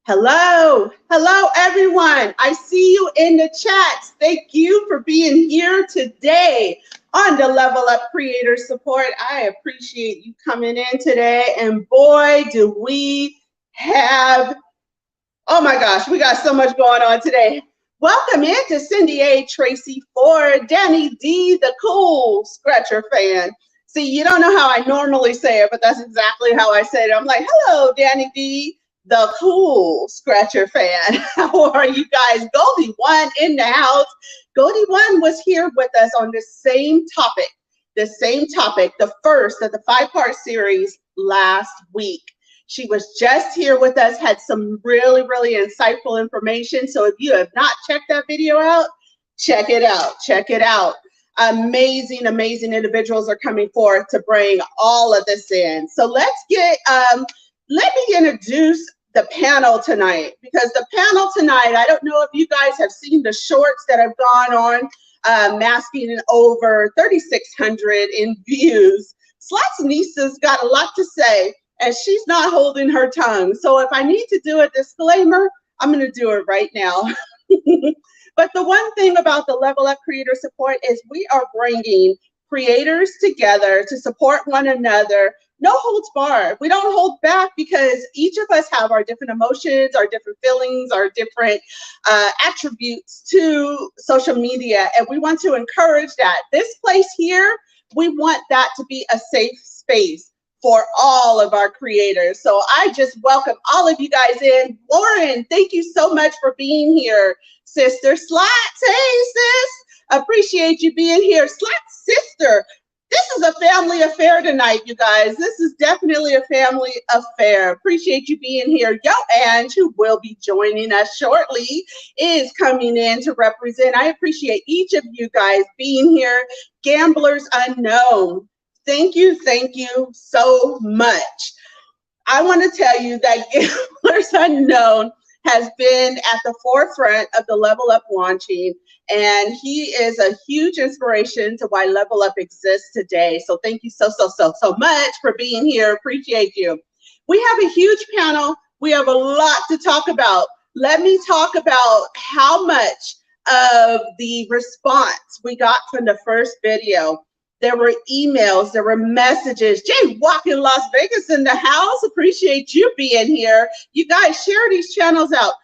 Hello, everyone. I see you in the chats. Thank you for being here today on the Level Up Creator Support. I appreciate you coming in today. And boy, do we have, oh my gosh, we got so much going on today. Welcome in to Cindy A, Tracy Ford, Danny D, the cool Scratcher fan. See, you don't know how I normally say it, but that's exactly how I say it. I'm like, hello, Danny D, the cool Scratcher fan. How are you guys? Goldie One in the house. Goldie One was here with us on the same topic, the first of the 5-part series last week. She was just here with us, had some really insightful information. So if you have not checked that video out, check it out. Amazing individuals are coming forth to bring all of this in. So let me introduce the panel tonight, because the panel tonight, I don't know if you guys have seen the shorts that have gone on, masking over 3,600 in views. Slot's got a lot to say, and she's not holding her tongue. So if I need to do a disclaimer, I'm going to do it right now. But the one thing about the Level Up Creator Support is we are bringing creators together to support one another. No holds barred. We don't hold back, because each of us have our different emotions, our different feelings, our different attributes to social media. And we want to encourage that. This place here, we want that to be a safe space for all of our creators. So I just welcome all of you guys in. Lauren, thank you so much for being here. Sister Slots, hey sis, appreciate you being here. Slots sister, this is a family affair tonight, you guys. This is definitely a family affair. Appreciate you being here. Yo, Ange, who will be joining us shortly, is coming in to represent. I appreciate each of you guys being here. Gamblers Unknown, thank you so much. I want to tell you that Gamblers Unknown has been at the forefront of the Level Up launching, and he is a huge inspiration to why Level Up exists today. So thank you so much for being here. Appreciate you. We have a huge panel. We have a lot to talk about. Let me talk about how much of the response we got from the first video. There were emails, there were messages. Jay Walk in Las Vegas in the house. Appreciate you being here. You guys share these channels out.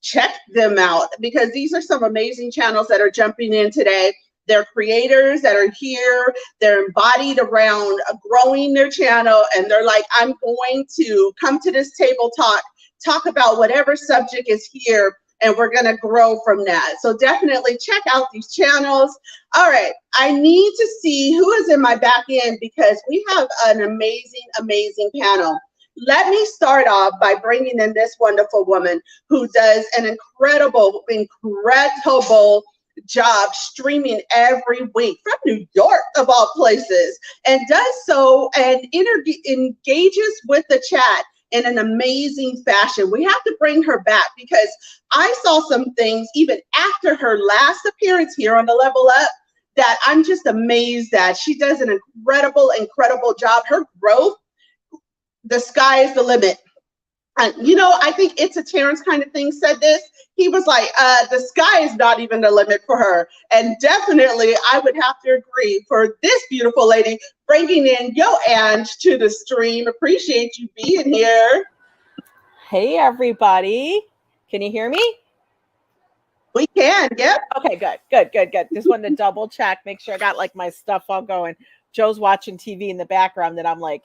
Check them out, because these are some amazing channels that are jumping in today. They're creators that are here. They're embodied around growing their channel. And they're like, I'm going to come to this table talk about whatever subject is here, and we're going to grow from that. So definitely check out these channels. All right, I need to see who is in my back end, because we have an amazing panel. Let me start off by bringing in this wonderful woman who does an incredible job streaming every week from New York, of all places, and does so and engages with the chat in an amazing fashion. We have to bring her back, because I saw some things even after her last appearance here on the Level Up that I'm just amazed at. She does an incredible job. Her growth, the sky is the limit. You know, I think It's a Terrence kind of thing said this. He was like, the sky is not even the limit for her. And definitely, I would have to agree for this beautiful lady bringing in Yo Ange to the stream. Appreciate you being here. Hey, everybody. Can you hear me? We can, yep. Okay, good. Just wanted to double check, make sure I got like my stuff all going. Joe's watching TV in the background that I'm like,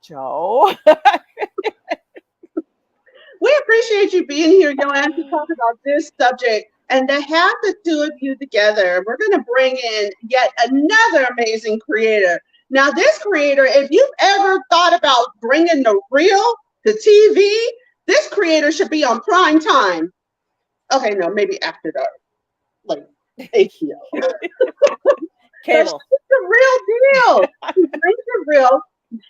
Joe. We appreciate you being here, Joanne, to talk about this subject and to have the two of you together. We're going to bring in yet another amazing creator. Now, this creator, if you've ever thought about bringing the real to TV, this creator should be on prime time. Okay, no, maybe after dark, like HBO. Cable. She's the real deal. She brings the real.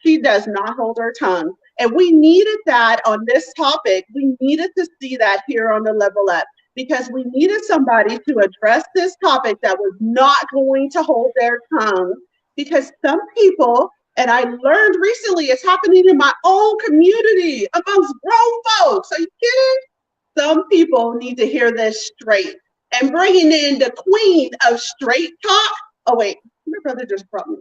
She does not hold her tongue. And we needed that on this topic. We needed to see that here on the Level Up, because we needed somebody to address this topic that was not going to hold their tongue. Because some people, and I learned recently, it's happening in my own community amongst grown folks. Are you kidding? Some people need to hear this straight. And bringing in the queen of straight talk. Oh, wait, my brother just brought me.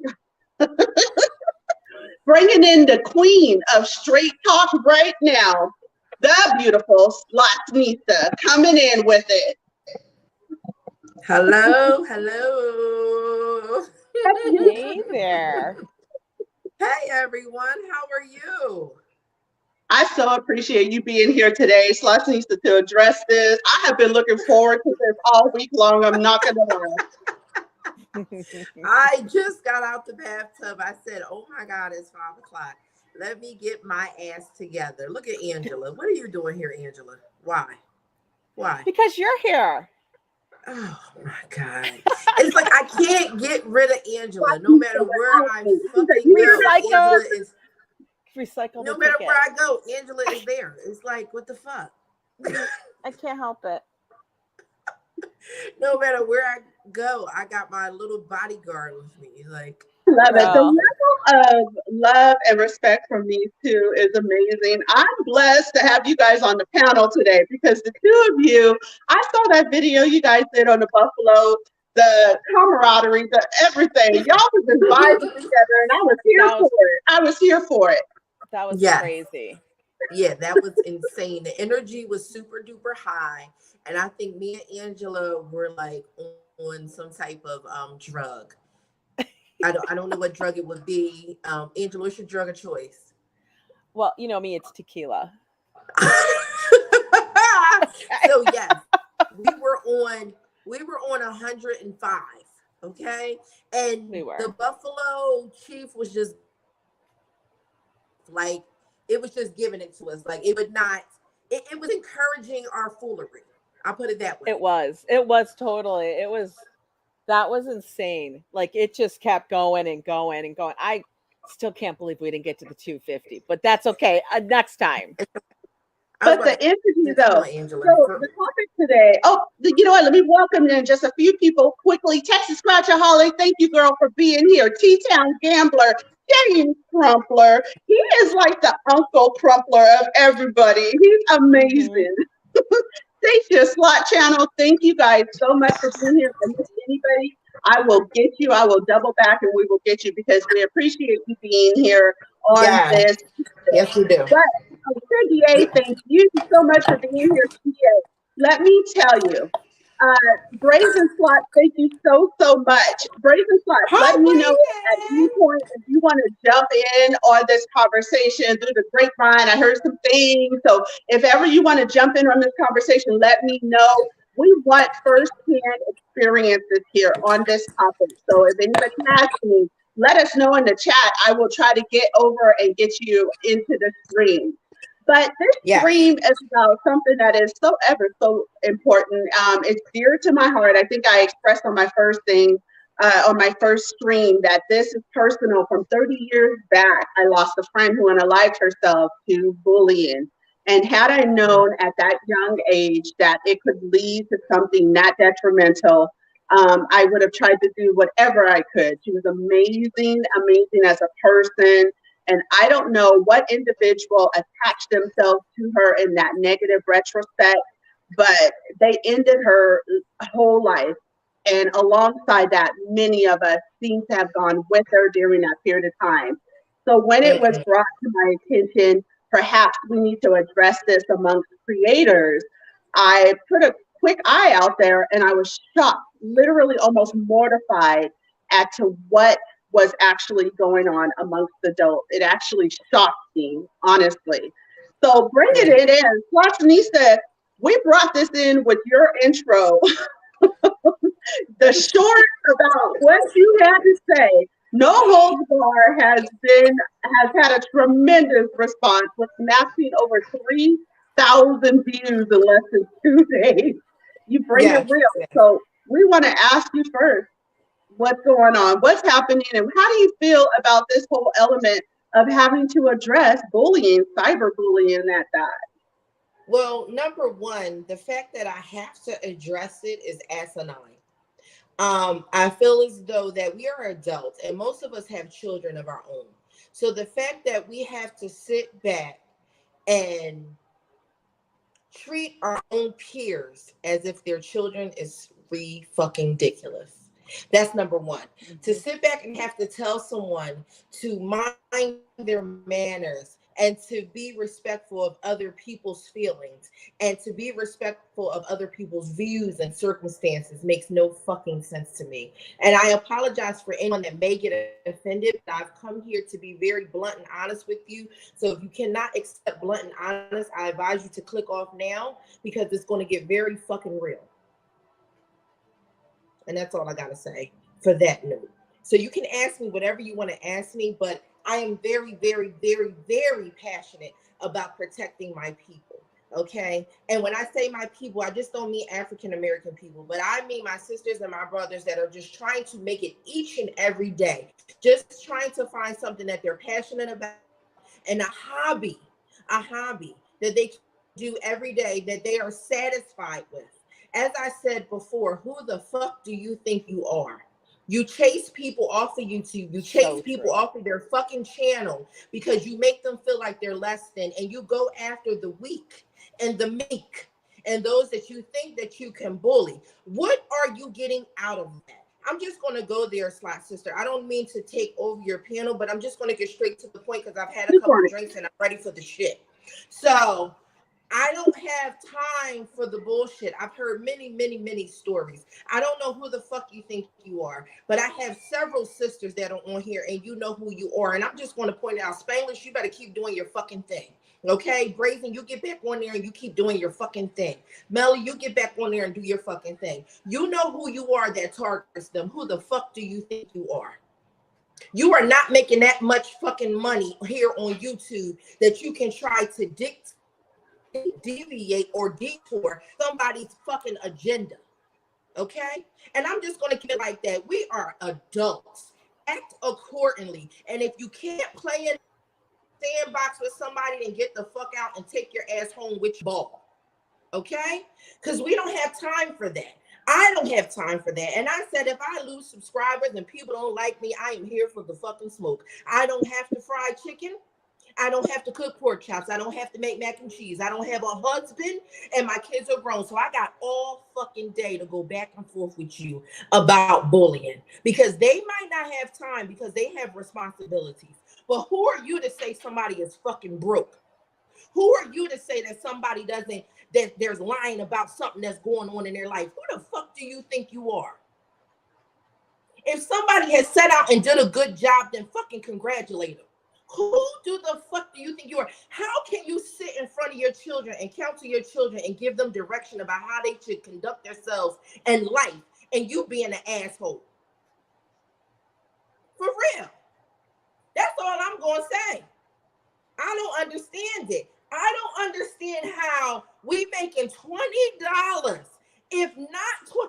Bringing in the queen of straight talk right now, the beautiful Slotsnisa coming in with it. Hello, hello. Hey there. Hey everyone, how are you? I so appreciate you being here today, Slotsnisa, to address this. I have been looking forward to this all week long. I'm not gonna lie. I just got out the bathtub. I said, oh my God, it's 5 o'clock. Let me get my ass together. Look at Angela. What are you doing here, Angela? Why? Because you're here. Oh my God. It's like I can't get rid of Angela. No matter where I fucking go, Angela is recycle. No matter where I go, Angela is there. It's like, what the fuck? I can't help it. No matter where I go, I got my little bodyguard with me. Like, love it. The level of love and respect from these two is amazing. I'm blessed to have you guys on the panel today because the two of you, I saw that video you guys did on the Buffalo, the camaraderie, the everything. Y'all was just vibing together, and I was here for it. I was here for it. That was crazy. Yeah, that was insane. The energy was super duper high. And I think me and Angela were like on some type of drug. I don't know what drug it would be. Angela, what's your drug of choice? Well, you know me, it's tequila. So yes, we were on 105. Okay. And the Buffalo Chief was just like, it was just giving it to us. Like it would not, it was encouraging our foolery. I'll put it that way. It was totally, that was insane. Like it just kept going and going and going. I still can't believe we didn't get to the 250, but that's okay. Next time. But the interview though, so the topic today, you know what, let me welcome in just a few people quickly. Texas Scratchaholic, thank you girl for being here. T-Town Gambler, James Crumpler, he is like the Uncle Crumpler of everybody. He's amazing. Stacia Slot Channel, thank you guys so much for being here. And if anybody, I will get you. I will double back and we will get you because we appreciate you being here on this. Yes, we do. But CDA, thank you so much for being here, CDA. Let me tell you, Brazen Slot, thank you so much. Brazen Slot, let me know at any point if you want to jump in on this conversation through the grapevine. I heard some things, so if ever you want to jump in on this conversation, let me know. We want firsthand experiences here on this topic. So if anybody has any, let us know in the chat. I will try to get over and get you into the stream. But this stream is about something that is so ever so important. It's dear to my heart. I think I expressed on my first thing, on my first stream, that this is personal. From 30 years back, I lost a friend who unalived herself to bullying. And had I known at that young age that it could lead to something that detrimental, I would have tried to do whatever I could. She was amazing as a person. And I don't know what individual attached themselves to her in that negative retrospect, but they ended her whole life. And alongside that, many of us seem to have gone with her during that period of time. So when it was brought to my attention, perhaps we need to address this amongst creators, I put a quick eye out there and I was shocked, literally almost mortified as to what was actually going on amongst adults. It actually shocked me, honestly. So bringing it in, Slotsnisa, we brought this in with your intro. The short about what you had to say. No Holds Bar has had a tremendous response with amassing over 3,000 views in less than 2 days. You bring it real. So we want to ask you first, what's going on, what's happening, and how do you feel about this whole element of having to address bullying, cyberbullying at that? Well, number one, the fact that I have to address it is asinine. I feel as though that we are adults and most of us have children of our own. So the fact that we have to sit back and treat our own peers as if their children is fucking ridiculous. That's number one. To sit back and have to tell someone to mind their manners and to be respectful of other people's feelings and to be respectful of other people's views and circumstances makes no fucking sense to me. And I apologize for anyone that may get offended, but I've come here to be very blunt and honest with you. So if you cannot accept blunt and honest, I advise you to click off now because it's going to get very fucking real. And that's all I got to say for that note. So you can ask me whatever you want to ask me, but I am very, very, very, very passionate about protecting my people. Okay. And when I say my people, I just don't mean African-American people, but I mean my sisters and my brothers that are just trying to make it each and every day, just trying to find something that they're passionate about and a hobby that they do every day that they are satisfied with. As I said before, who the fuck do you think you are? You chase people off of YouTube. You chase people off of their fucking channel because you make them feel like they're less than, and you go after the weak and the meek and those that you think that you can bully. What are you getting out of that? I'm just going to go there, Slot Sister. I don't mean to take over your panel, but I'm just going to get straight to the point because I've had a couple of drinks and I'm ready for the shit. So I don't have time for the bullshit. I've heard many, many, many stories. I don't know who the fuck you think you are, but I have several sisters that are on here and you know who you are. And I'm just going to point out, Spanglish, you better keep doing your fucking thing. Okay, Brazen, you get back on there and you keep doing your fucking thing. Melly, you get back on there and do your fucking thing. You know who you are that targets them. Who the fuck do you think you are? You are not making that much fucking money here on YouTube that you can try to deviate or detour somebody's fucking agenda. Okay? And I'm just going to keep it like that. We are adults. Act accordingly. And if you can't play in the sandbox with somebody, then get the fuck out and take your ass home with your ball. Okay? Because we don't have time for that. I don't have time for that. And I said, if I lose subscribers and people don't like me, I am here for the fucking smoke. I don't have to fry chicken. I don't have to cook pork chops. I don't have to make mac and cheese. I don't have a husband and my kids are grown. So I got all fucking day to go back and forth with you about bullying because they might not have time because they have responsibilities. But who are you to say somebody is fucking broke? Who are you to say that somebody doesn't, that there's lying about something that's going on in their life? Who the fuck do you think you are? If somebody has set out and did a good job, then fucking congratulate them. Who the fuck do you think you are? How can you sit in front of your children and counsel your children and give them direction about how they should conduct themselves in life and you being an asshole? For real. That's all I'm going to say. I don't understand it. I don't understand how we making $20, if not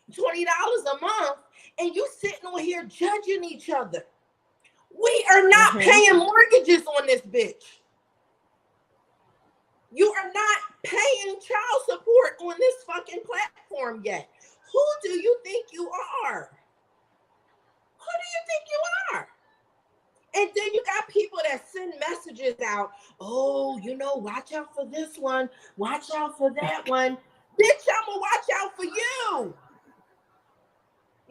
$20 a month, and you sitting on here judging each other. We are not paying mortgages on this bitch. You are not paying child support on this fucking platform yet. Who do you think you are? Who do you think you are? And then you got people that send messages out. Oh, you know, watch out for this one. Watch out for that one. Bitch, I'm going to watch out for you.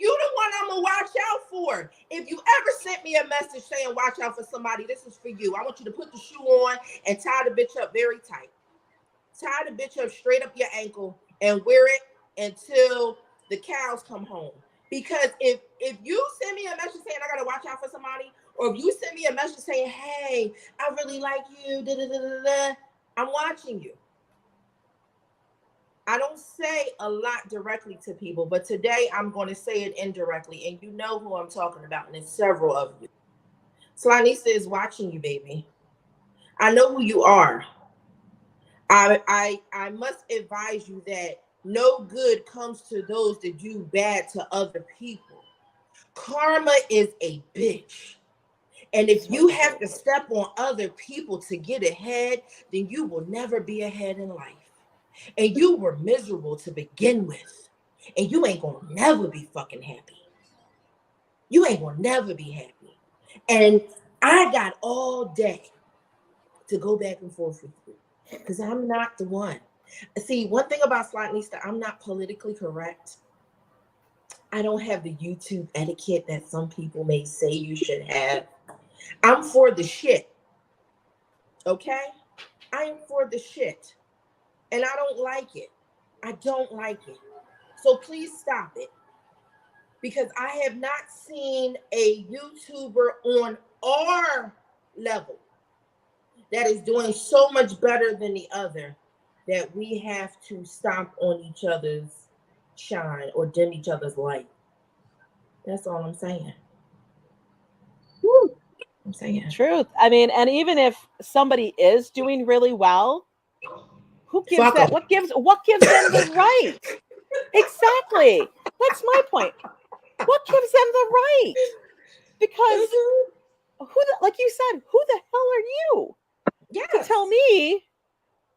You the one I'm going to watch out for. If you ever sent me a message saying watch out for somebody, this is for you. I want you to put the shoe on and tie the bitch up very tight. Tie the bitch up straight up your ankle and wear it until the cows come home. Because if you send me a message saying I got to watch out for somebody, or if you send me a message saying, hey, I really like you, I'm watching you. I don't say a lot directly to people, but today I'm going to say it indirectly, and you know who I'm talking about, and it's several of you. Slanisa is watching you, baby. I know who you are. I must advise you that no good comes to those that do bad to other people. Karma is a bitch. And if you have to step on other people to get ahead, then you will never be ahead in life. And you were miserable to begin with. And you ain't gonna never be fucking happy. You ain't gonna never be happy. And I got all day to go back and forth with you. Because I'm not the one. See, one thing about Slightlista, I'm not politically correct. I don't have the YouTube etiquette that some people may say you should have. I'm for the shit. Okay? I am for the shit. And I don't like it. I don't like it. So please stop it. Because I have not seen a YouTuber on our level that is doing so much better than the other that we have to stomp on each other's shine or dim each other's light. That's all I'm saying. Woo. I'm saying. Truth. I mean, and even if somebody is doing really well, who gives Fuck that? 'em. What gives them the right? Exactly. That's my point. What gives them the right? Because like you said, who the hell are you to tell me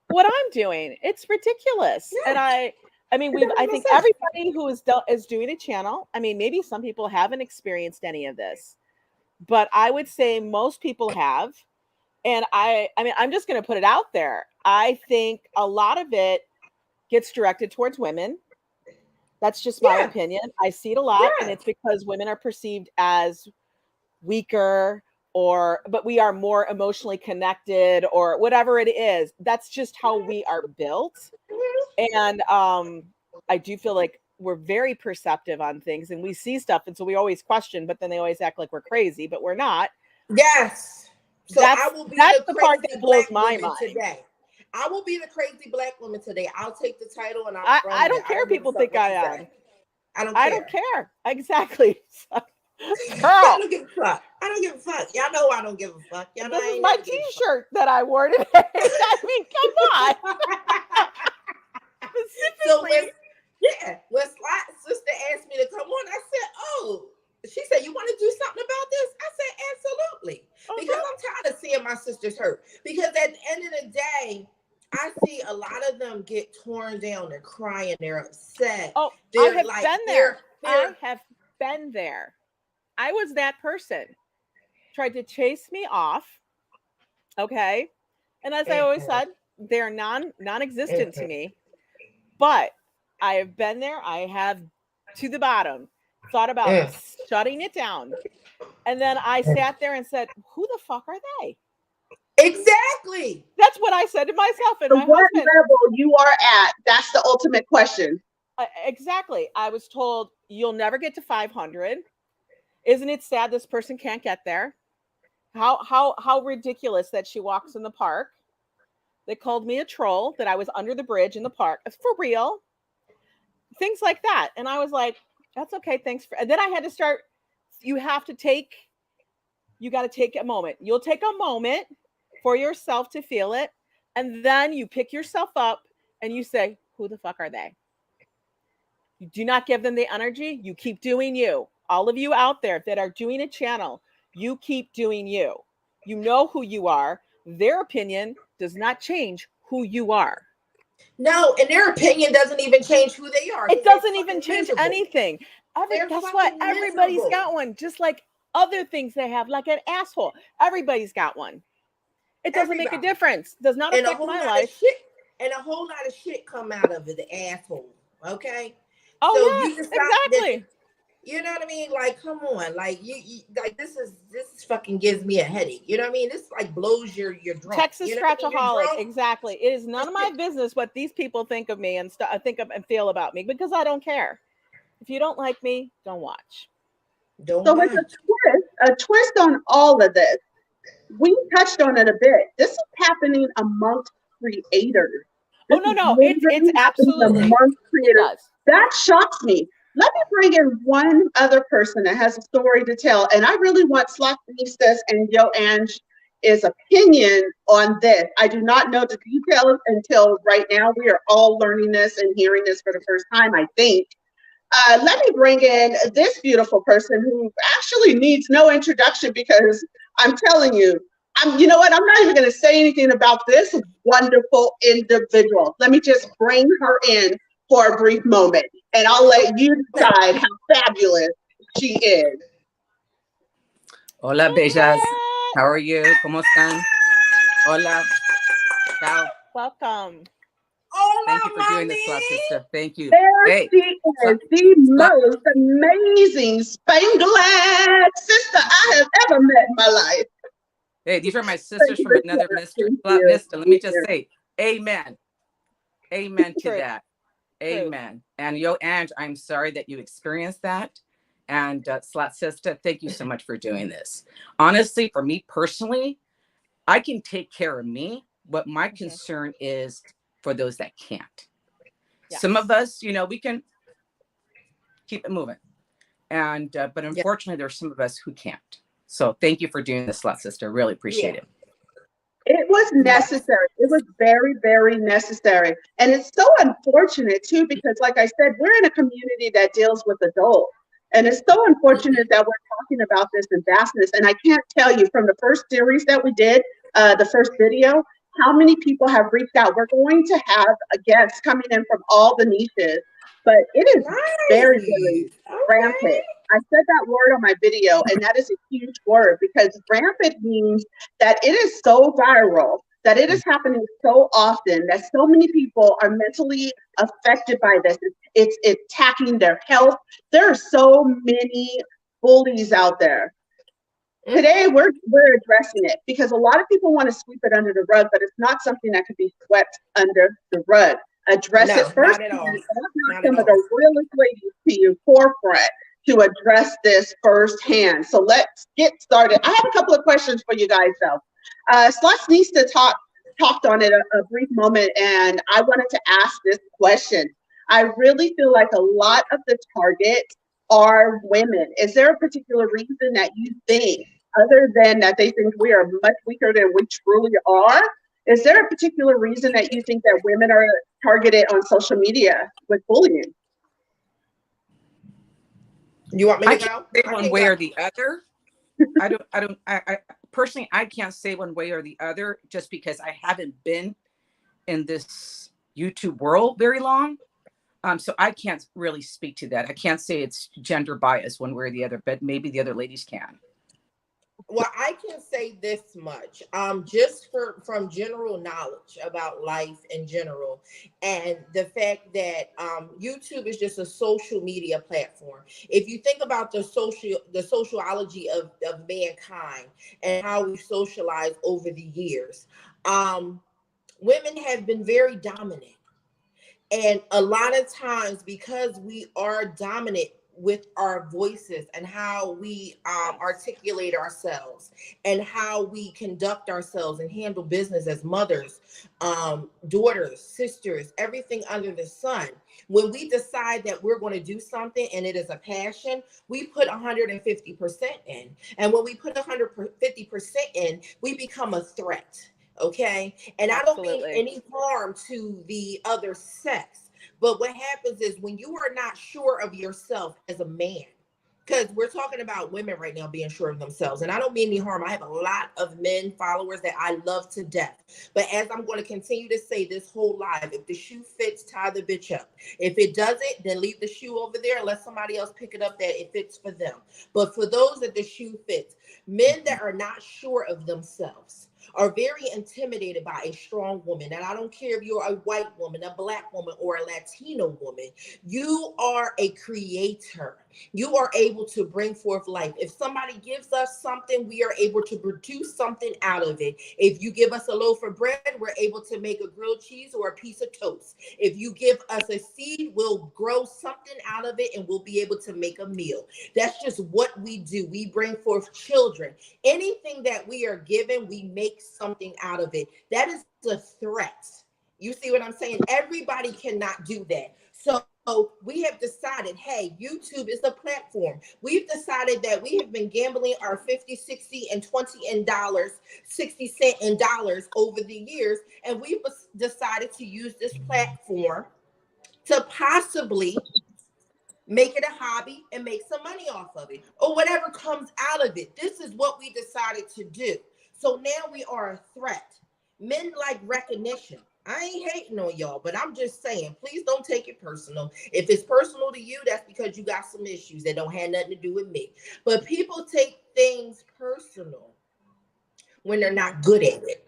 what I'm doing? It's ridiculous. Yes. And I mean, I think everybody who is doing a channel, I mean, maybe some people haven't experienced any of this, but I would say most people have. And I mean, I'm just going to put it out there. I think a lot of it gets directed towards women. That's just my opinion. I see it a lot, and it's because women are perceived as weaker, but we are more emotionally connected, or whatever it is. That's just how we are built. And I do feel like we're very perceptive on things, and we see stuff, and so we always question, but then they always act like we're crazy, but we're not. Yes. So I will be the part that blows my woman mind today. I will be the crazy black woman today. I'll take the title and I don't care if people think I am. I don't care. Exactly. Girl. I don't give a fuck. I don't give a fuck. Y'all know I don't give a fuck. Y'all know this is my t-shirt that I wore today. I mean, come on. So when Slot sister asked me to come on, I said, oh, she said, you want to do something about this? I said, absolutely. Because I'm tired of seeing my sisters hurt. Because at the end of the day, I see a lot of them get torn down. They're crying. They're upset. Oh, they're I have been there. I have been there. I was that person. Tried to chase me off. Okay. And as I always said, they're non-existent to me. But I have been there. I have, to the bottom, thought about shutting it down. And then I sat there and said, who the fuck are they? Exactly. That's what I said to myself. And so my what husband, level you are at, that's the ultimate question. Exactly. I was told, you'll never get to 500. Isn't it sad this person can't get there? How ridiculous that she walks in the park. They called me a troll, that I was under the bridge in the park. For real. Things like that. And I was like, that's okay. Thanks and then I had to start. You got to take a moment. You'll take a moment for yourself to feel it. And then you pick yourself up and you say, who the fuck are they? You do not give them the energy. You keep doing you. All of you out there that are doing a channel, you keep doing you. You know who you are. Their opinion does not change who you are. No, and their opinion doesn't even change who they are. It doesn't even change anything. Guess what? Miserable. Everybody's got one, just like other things they have, like an asshole. Everybody's got one. It doesn't make a difference. Does not affect my life. And a whole lot of shit come out of it, the asshole. Okay? Oh, so yes, exactly. You know what I mean? Like, come on. Like, you like this is fucking gives me a headache. You know what I mean? This like blows your drunk. Texas you know Scratchaholic. Exactly. It is none of my business what these people think of me and think of and feel about me, because I don't care. If you don't like me, don't watch. So with a twist on all of this, we touched on it a bit. This is happening amongst creators. No, it's absolutely amongst creators. It does. That shocks me. Let me bring in one other person that has a story to tell, and I really want Slocknistas and Joanne's opinion on this. I do not know the details until right now. We are all learning this and hearing this for the first time, I think. Let me bring in this beautiful person who actually needs no introduction, because I'm telling you, you know what? I'm not even going to say anything about this wonderful individual. Let me just bring her in for a brief moment, and I'll let you decide how fabulous she is. Hola, bellas. How are you? ¿Cómo están? Hola. Ciao. Welcome. Oh, Thank you for doing this, Slut Sister. Thank you. There Hey, she is, the most amazing Spangled sister I have ever met in my life. hey, these are my Thank sisters you from for another sharing. mister. Thank Slut you. Mister. Let me Thank just you. say, amen. Amen to True. that. True. Amen. And and I'm sorry that you experienced that. And Slut Sister, thank you so much for doing this. Honestly, for me personally, I can take care of me. What my concern is for those that can't. Yes. Some of us, we can keep it moving. And but Yeah. unfortunately, there's some of us who can't. So thank you for doing this, Slut Sister. Really appreciate it. It was necessary. It was very, very necessary. And it's so unfortunate too, because like I said, we're in a community that deals with adults. And it's so unfortunate that we're talking about this in vastness. And I can't tell you from the first series that we did, the first video, how many people have reached out. We're going to have a guest coming in from all the niches, but it is very, very rampant. I said that word on my video, and that is a huge word because rampant means that it is so viral, that it is happening so often, that so many people are mentally affected by this. It's attacking their health. There are so many bullies out there. Today, we're addressing it because a lot of people want to sweep it under the rug, but it's not something that can be swept under the rug. Address it first. Not at all. Not some of the realest ladies to your forefront to address this firsthand. So let's get started. I have a couple of questions for you guys, though. Sluts needs to talked on it a brief moment, and I wanted to ask this question. I really feel like a lot of the target are women. Is there a particular reason that you think, other than that they think we are much weaker than we truly are? Is there a particular reason that you think that women are targeted on social media with bullying? You want me I to can't go? say one way or the other. I personally, I can't say one way or the other just because I haven't been in this YouTube world very long. So I can't really speak to that. I can't say it's gender bias one way or the other, but maybe the other ladies can. Well, I can say this much, just from general knowledge about life in general, and the fact that YouTube is just a social media platform. If you think about the sociology of mankind and how we socialize over the years, women have been very dominant. And a lot of times, because we are dominant with our voices and how we articulate ourselves and how we conduct ourselves and handle business as mothers, daughters, sisters, everything under the sun, when we decide that we're going to do something and it is a passion, we put 150% in. And when we put 150% in, we become a threat. Okay. And I don't mean any harm to the other sex, but what happens is when you are not sure of yourself as a man, because we're talking about women right now being sure of themselves, and I don't mean any harm. I have a lot of men followers that I love to death. But as I'm going to continue to say this whole live, if the shoe fits, tie the bitch up. If it doesn't, then leave the shoe over there and let somebody else pick it up that it fits for them. But for those that the shoe fits, men that are not sure of themselves are very intimidated by a strong woman. And I don't care if you're a white woman, a black woman, or a Latino woman. You are a creator. You are able to bring forth life. If somebody gives us something, we are able to produce something out of it. If you give us a loaf of bread, we're able to make a grilled cheese or a piece of toast. If you give us a seed, we'll grow something out of it and we'll be able to make a meal. That's just what we do. We bring forth children. Anything that we are given, we make something out of it. That is a threat. You see what I'm saying? Everybody cannot do that. So we have decided, hey, YouTube is a platform. We've decided that we have been gambling our 50, 60, and 20 in dollars, 60 cents in dollars over the years. And we've decided to use this platform to possibly make it a hobby and make some money off of it, or whatever comes out of it. This is what we decided to do. So now we are a threat. Men like recognition. I ain't hating on y'all, but I'm just saying, please don't take it personal. If it's personal to you, that's because you got some issues that don't have nothing to do with me. But people take things personal when they're not good at it.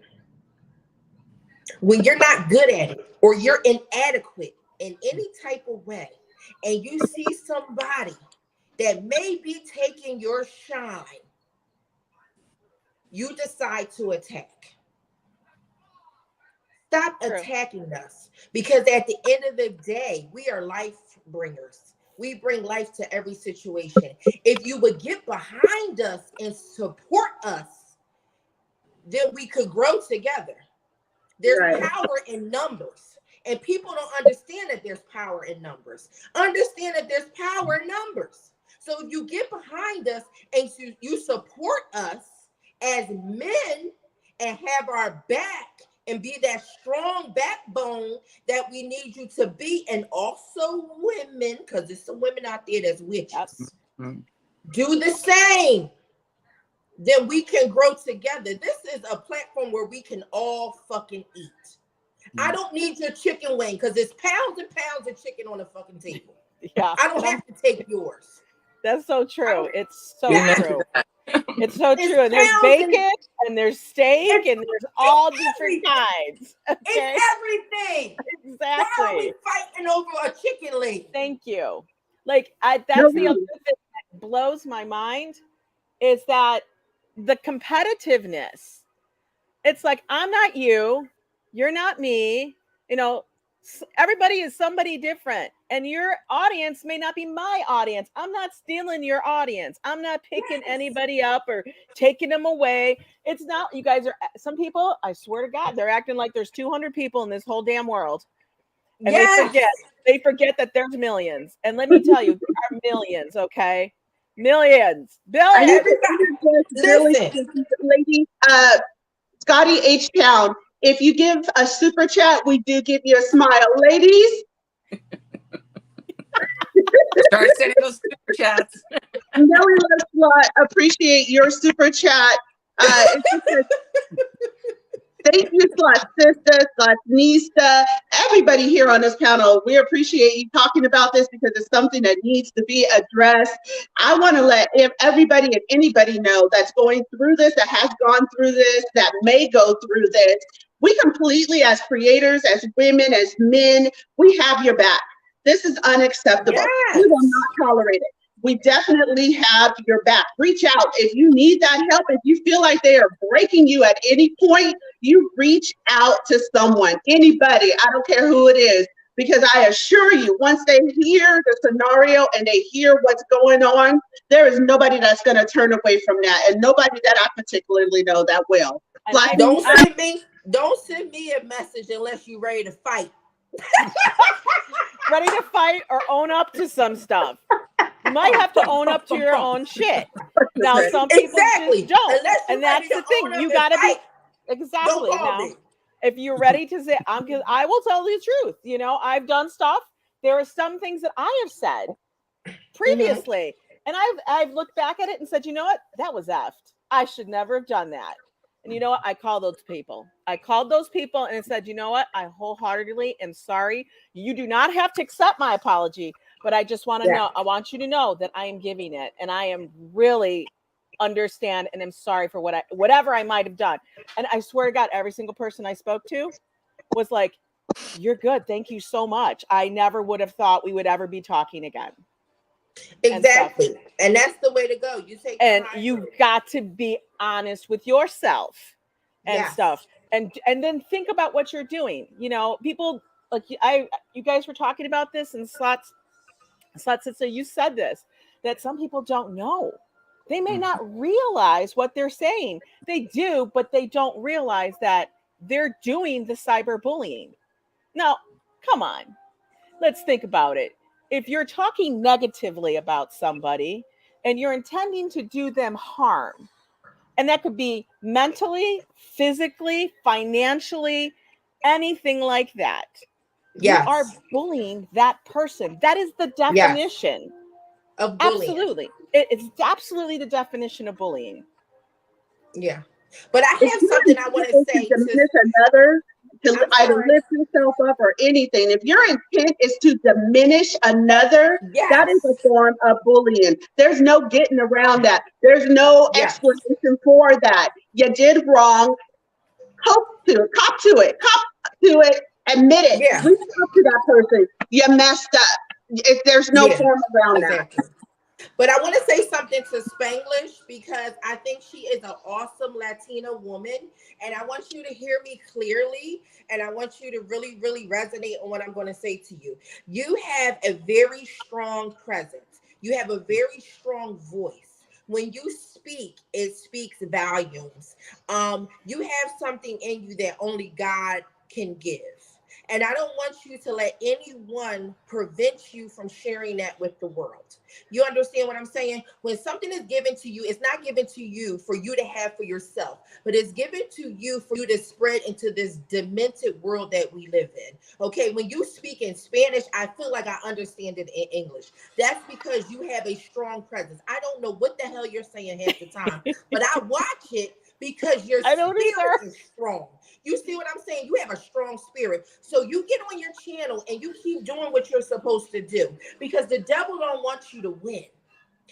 When you're not good at it, or you're inadequate in any type of way, and you see somebody that may be taking your shine, you decide to attack. Stop True. attacking us, because at the end of the day, we are life bringers. We bring life to every situation. If you would get behind us and support us, then we could grow together. There's Right. power in numbers, and people don't understand that there's power in numbers. Understand that there's power in numbers. So if you get behind us and you support us as men and have our back and be that strong backbone that we need you to be, and also women, because there's some women out there that's witches, do the same, then we can grow together. This is a platform where we can all fucking eat. I don't need your chicken wing, because there's pounds and pounds of chicken on the fucking table. Yeah. I don't have to take yours. That's so true. It's so Yeah. true. It's so It's true. And there's pounds bacon and there's steak and there's all different everything. kinds. Okay. It's everything. Why are we Exactly. fighting over a chicken leg? Thank you. Like that's No, the other thing that blows my mind is that the competitiveness. It's like, I'm not you, you're not me, you know, everybody is somebody different, and your audience may not be my audience. I'm not stealing your audience. I'm not picking anybody up or taking them away. It's not, you guys are, some people, I swear to God, they're acting like there's 200 people in this whole damn world. And they forget that there's millions. And let me tell you, there are millions, okay? Millions, I billions. need to really, lady, Scotty H Town. If you give a super chat, we do give you a smile, ladies. Start sending those super chats. Nelly Leslie, appreciate your super chat. Thank you, sister, Nista, everybody here on this panel. We appreciate you talking about this, because it's something that needs to be addressed. I want to let everybody and anybody know that's going through this, that has gone through this, that may go through this. We completely, as creators, as women, as men, we have your back. This is unacceptable. Yes. We will not tolerate it. We definitely have your back. Reach out if you need that help. If you feel like they are breaking you at any point, you reach out to someone, anybody. I don't care who it is, because I assure you, once they hear the scenario and they hear what's going on, there is nobody that's going to turn away from that, and nobody that I particularly know that will. Like, Don't send me a message unless you're ready to fight. ready to fight or own up to some stuff. You might have to own up to your own shit. Now, some people just don't. And that's the thing. You got to be exactly now. If you're ready to say, I will tell you the truth. You know, I've done stuff. There are some things that I have said previously, and I've looked back at it and said, you know what, that was effed. I should never have done that. And you know what? I called those people. I called those people and said, you know what? I wholeheartedly am sorry. You do not have to accept my apology, but I just want to know. I want you to know that I am giving it, and I am really understand and am sorry for whatever I might have done. And I swear to God, every single person I spoke to was like, "You're good. Thank you so much. I never would have thought we would ever be talking again." Exactly. And that's the way to go. You take and you've got to be honest with yourself and stuff. And then think about what you're doing. You know, people like you guys were talking about this, and Slots said, so you said this, that some people don't know. They may not realize what they're saying. They do, but they don't realize that they're doing the cyberbullying. Now, come on. Let's think about it. If you're talking negatively about somebody and you're intending to do them harm, and that could be mentally, physically, financially, anything like that. You are bullying that person. That is the definition of bullying. Absolutely. It's absolutely the definition of bullying. Yeah. But I have something I want to say to another, to either lift yourself up or anything. If your intent is to diminish another, that is a form of bullying. There's no getting around that. There's no explanation for that. You did wrong. Cop to it. to it, admit it. Yeah. Reach out to that person. You messed up. If there's no form around exactly. But I want to say something to Spanglish because I think she is an awesome Latina woman. And I want you to hear me clearly. And I want you to really, really resonate on what I'm going to say to you. You have a very strong presence. You have a very strong voice. When you speak, it speaks volumes. You have something in you that only God can give. And I don't want you to let anyone prevent you from sharing that with the world. You understand what I'm saying? When something is given to you, it's not given to you for you to have for yourself, but it's given to you for you to spread into this demented world that we live in. Okay, when you speak in Spanish, I feel like I understand it in English. That's because you have a strong presence. I don't know what the hell you're saying half the time, but I watch it because your spirit is strong. You see what I'm saying? You have a strong spirit. So you get on your channel and you keep doing what you're supposed to do because the devil don't want you to win.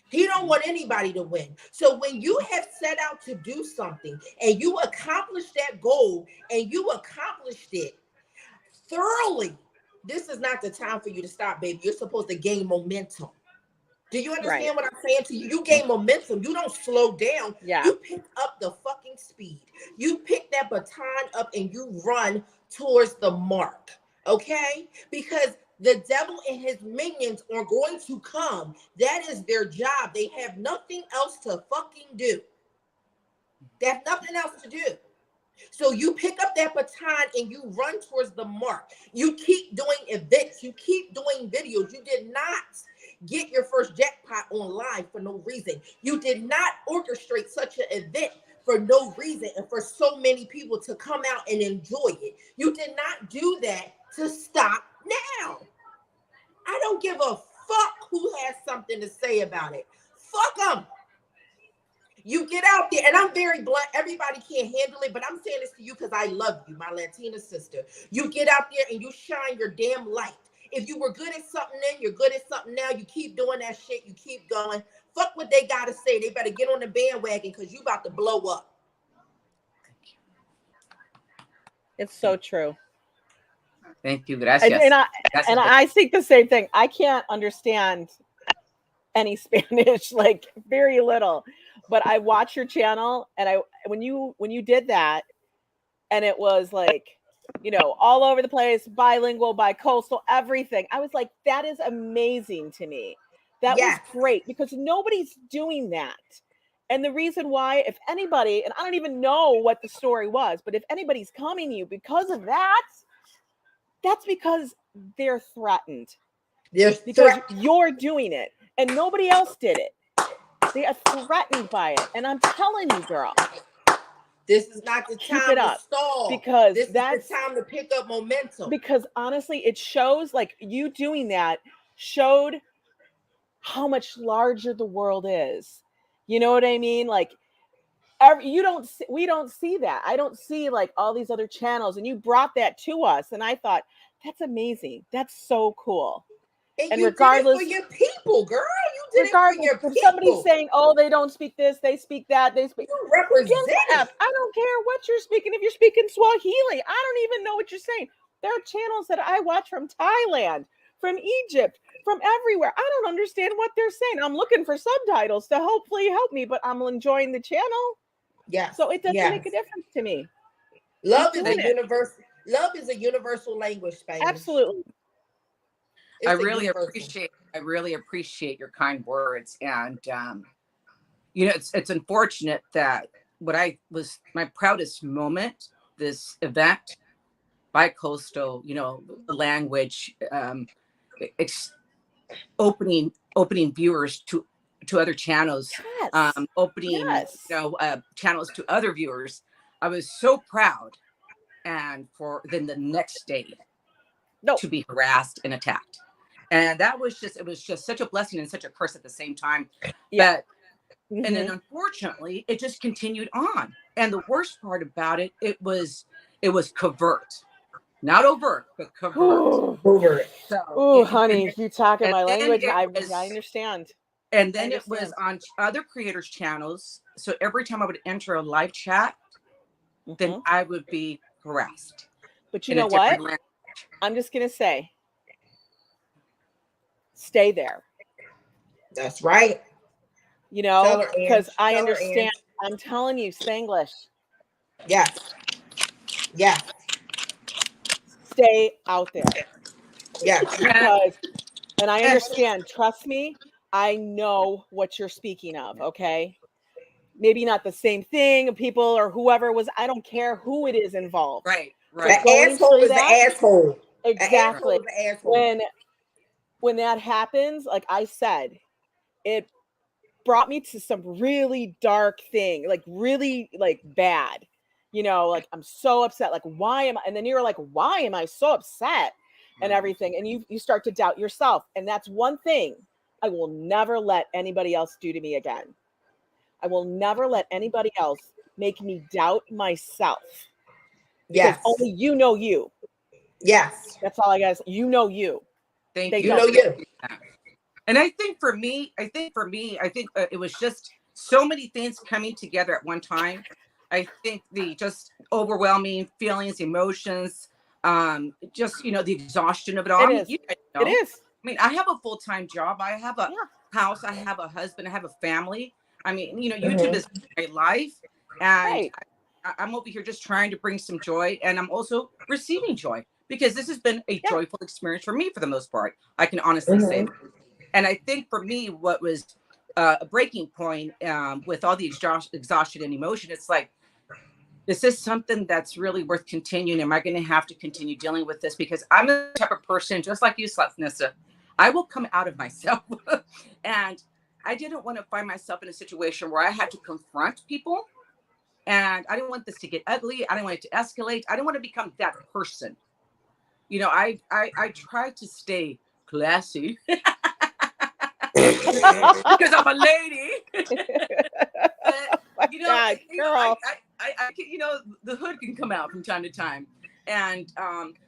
He don't want anybody to win. So when you have set out to do something and you accomplish that goal and you accomplished it thoroughly, this is not the time for you to stop, baby. You're supposed to gain momentum. Do you understand what I'm saying to you? You gain momentum. You don't slow down. Yeah. You pick up the fucking speed. You pick that baton up and you run towards the mark. Okay? Because the devil and his minions are going to come. That is their job. They have nothing else to fucking do. They have nothing else to do. So you pick up that baton and you run towards the mark. You keep doing events. You keep doing videos. You did not get your first jackpot online for no reason. You did not orchestrate such an event for no reason and for so many people to come out and enjoy it. You did not do that to stop now. I don't give a fuck who has something to say about it. Fuck them. You get out there, and I'm very blunt. Everybody can't handle it, but I'm saying this to you because I love you, my Latina sister. You get out there and you shine your damn light. If you were good at something then, you're good at something now. You keep doing that shit. You keep going. Fuck what they got to say. They better get on the bandwagon because you about to blow up. It's so true. Thank you. Gracias. And I think the same thing. I can't understand any Spanish, like very little, but I watch your channel, and when you did that, and it was like, you know, all over the place, bilingual, bi-coastal, everything. I was like, that is amazing to me. That was great because nobody's doing that. And the reason why, if anybody, and I don't even know what the story was, but if anybody's coming to you because of that, that's because they're threatened. Because you're doing it and nobody else did it. They are threatened by it. And I'm telling you, girl, this is not the time to stall. Because this is the time to pick up momentum. Because honestly, it shows, like, you doing that showed how much larger the world is. You know what I mean? Like, we don't see that. I don't see like all these other channels, and you brought that to us, and I thought, that's amazing. That's so cool. And regardless, did it for your people, girl. You did it for your people. Somebody's saying, "Oh, they don't speak this, they speak that, they speak." You represent it. I don't care what you're speaking. If you're speaking Swahili, I don't even know what you're saying. There are channels that I watch from Thailand, from Egypt, from everywhere. I don't understand what they're saying. I'm looking for subtitles to hopefully help me, but I'm enjoying the channel. Yeah. So it doesn't make a difference to me. Love is a universal. Love is a universal language, Spanish. Absolutely. I really appreciate your kind words, and you know, it's unfortunate that what I was my proudest moment, this event, bi-coastal, you know, language, opening viewers to other channels, channels to other viewers. I was so proud, and then the next day to be harassed and attacked. And that was it was just such a blessing and such a curse at the same time. Yeah. And then unfortunately, it just continued on. And the worst part about it, it was covert. Not overt, but covert. Overt. So, honey, you talking my language. I understand. And then it was on other creators' channels. So every time I would enter a live chat, then I would be harassed. But you in a know what? different language. I'm just going to say, stay there. That's right. You know, because I Tell her, understand. Ange. I'm telling you, Spanglish. Yes. Yes. Stay out there. Yes. Because, and I understand, trust me, I know what you're speaking of, okay? Maybe not the same thing, people or whoever was, I don't care who it is involved. Right. The Right. Going asshole through is the that- asshole. Exactly. An asshole is the asshole. When that happens, like I said, it brought me to some really dark thing, like really like bad. You know, like I'm so upset. Like, why am I? And then you're like, why am I so upset? And everything. And you start to doubt yourself. And that's one thing I will never let anybody else do to me again. I will never let anybody else make me doubt myself. Because Yes. only you know you. Yes. That's all I got to say. You know you. Thank They you. You know you. And I think for me, it was just so many things coming together at one time. I think the just overwhelming feelings, emotions, just, the exhaustion of it all. It I mean, is. you guys It know. is. I mean, I have a full-time job. I have a Yeah. house. I have a husband. I have a family. I mean, Mm-hmm. YouTube is my life. And Right. I'm over here just trying to bring some joy. And I'm also receiving joy because this has been a joyful experience for me for the most part. I can honestly say. And I think for me, what was a breaking point with all the exhaustion and emotion, it's like, is this something that's really worth continuing? Am I going to have to continue dealing with this? Because I'm the type of person, just like you, Nissa, I will come out of myself. And I didn't want to find myself in a situation where I had to confront people. And I didn't want this to get ugly. I didn't want it to escalate. I didn't want to become that person. I tried to stay classy. Because I'm a lady. But, God, girl. the hood can come out from time to time. And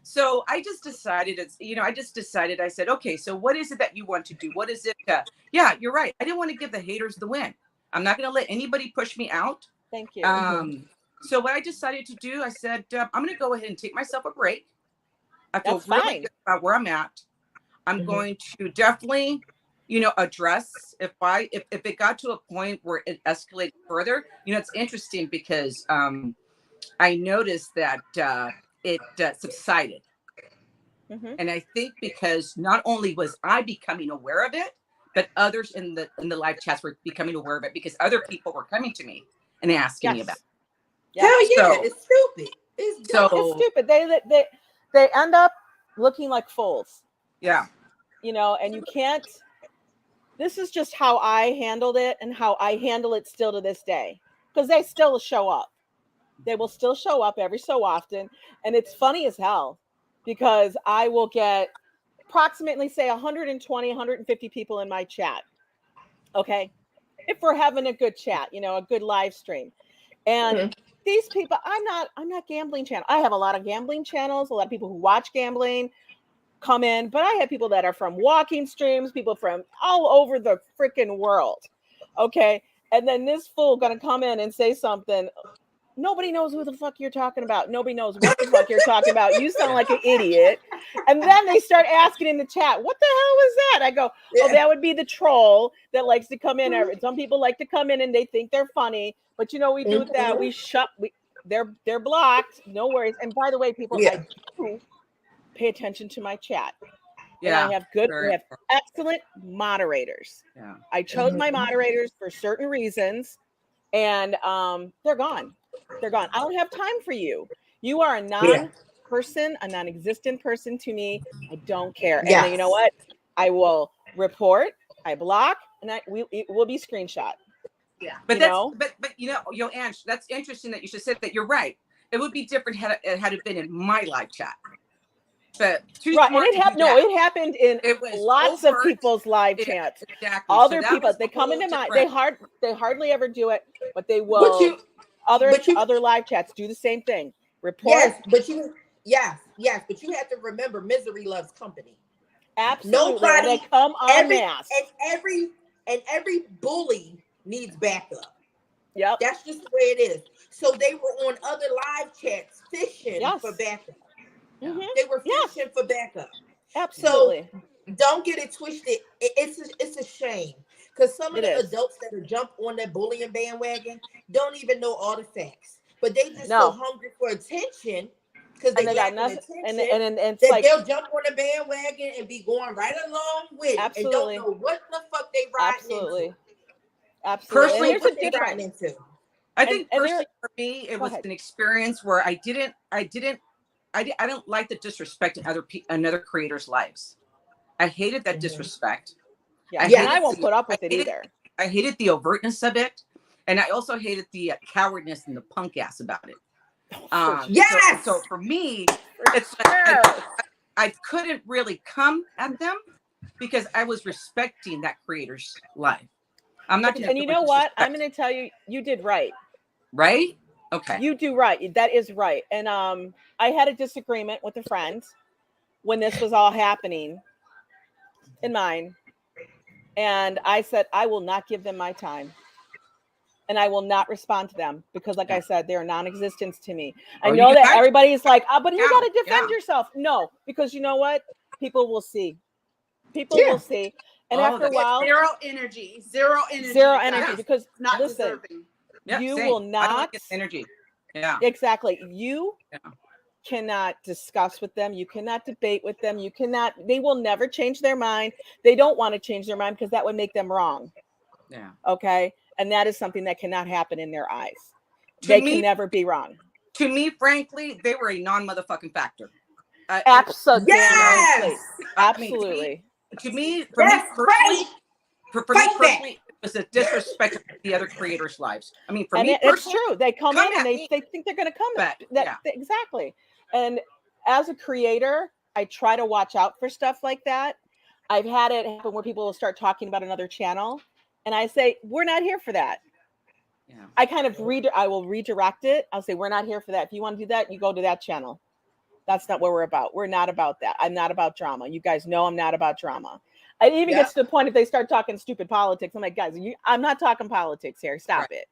so I just decided, I said, okay, so what is it that you want to do? What is it? Yeah, you're right. I didn't want to give the haters the win. I'm not going to let anybody push me out. Thank you. So what I decided to do, I said, I'm going to go ahead and take myself a break. I feel That's really fine. good about where I'm at. I'm going to definitely, address if it got to a point where it escalated further. It's interesting because I noticed that it subsided. And I think because not only was I becoming aware of it, but others in the live chats were becoming aware of it because other people were coming to me and asking me about it. Hell yeah, So- it's stupid. It's dumb. It's stupid. They end up looking like fools. Yeah. And you can't. This is just how I handled it and how I handle it still to this day. Because they still show up. They will still show up every so often. And it's funny as hell because I will get approximately, say, 120, 150 people in my chat. Okay. If we're having a good chat, a good live stream. And these people, I'm not gambling channel. I have a lot of gambling channels, a lot of people who watch gambling come in, but I have people that are from walking streams, people from all over the freaking world. Okay. And then this fool gonna come in and say something. Nobody knows who the fuck you're talking about. Nobody knows what the fuck you're talking about. You sound like an idiot. And then they start asking in the chat, what the hell was that? I go, oh, that would be the troll that likes to come in. Some people like to come in and they think they're funny, but we do that. They're blocked. No worries. And by the way, people, I do pay attention to my chat. Yeah. And we have excellent moderators. Yeah. I chose my moderators for certain reasons, and they're gone. They're gone. I don't have time for you. You are a non-person, a non-existent person to me. I don't care. And you know what? I will report, I block, and it will be screenshot. Yeah. But Ange, that's interesting that you should say that. You're right. It would be different had it been in my live chat. But right, and it happened in lots of people's live chats. Exactly. Other people, they come into my, they hardly ever do it, but they will. Other live chats do the same thing. Report. But you have to remember, misery loves company. Absolutely. And they come en masse. And every bully needs backup. Yep. That's just the way it is. So they were on other live chats fishing for backup. Mhm. They were Yes. fishing for backup. Absolutely. So don't get it twisted. It's a shame because some of It the is. adults that are jump on that bullying bandwagon don't even know all the facts, but they just so No. hungry for attention because And they they got lacking nothing. attention And it's that like, they'll jump on the bandwagon and be going right along with it and don't absolutely. know what the fuck they riding into. Absolutely. Absolutely. Don't And know there's a what they riding difference. into. I And think there, personally for me, it go was ahead. an experience where I don't like the disrespect in another creator's lives. I hated that disrespect. Yeah. Yes. And I won't put up with it either. I hated the overtness of it, and I also hated the cowardness and the punk ass about it. Yes. So for me, For it's sure. I couldn't really come at them because I was respecting that creator's life. I'm not going to. And you know what? I'm going to tell you, you did right. Right? Okay. You do right. That is right. And I had a disagreement with a friend when this was all happening in mine. And I said, I will not give them my time. And I will not respond to them because, like I said, they're non-existent to me. I know that everybody's like, oh, but you got to defend yourself. No, because you know what? People will see. People will see. And after a while, zero energy. Because not listen, deserving. you will not. I don't like energy. Yeah. Exactly. You cannot discuss with them. You cannot debate with them. They will never change their mind. They don't want to change their mind because that would make them wrong. Yeah. Okay. And that is something that cannot happen in their eyes. They can never be wrong. To me, frankly, they were a non-motherfucking factor. Absolutely. Yes. Absolutely. To me personally, it was a disrespect to the other creators' lives. I mean, for me it's personally, true. They come in and they think they're going to come back. Exactly. And as a creator, I try to watch out for stuff like that. I've had it happen where people will start talking about another channel, and I say, we're not here for that. Yeah. I kind of I will redirect it. I'll say, we're not here for that. If you want to do that, you go to that channel. That's not what we're about. We're not about that. I'm not about drama. You guys know I'm not about drama. It even gets to the point if they start talking stupid politics, I'm like, guys, I'm not talking politics here. Stop it.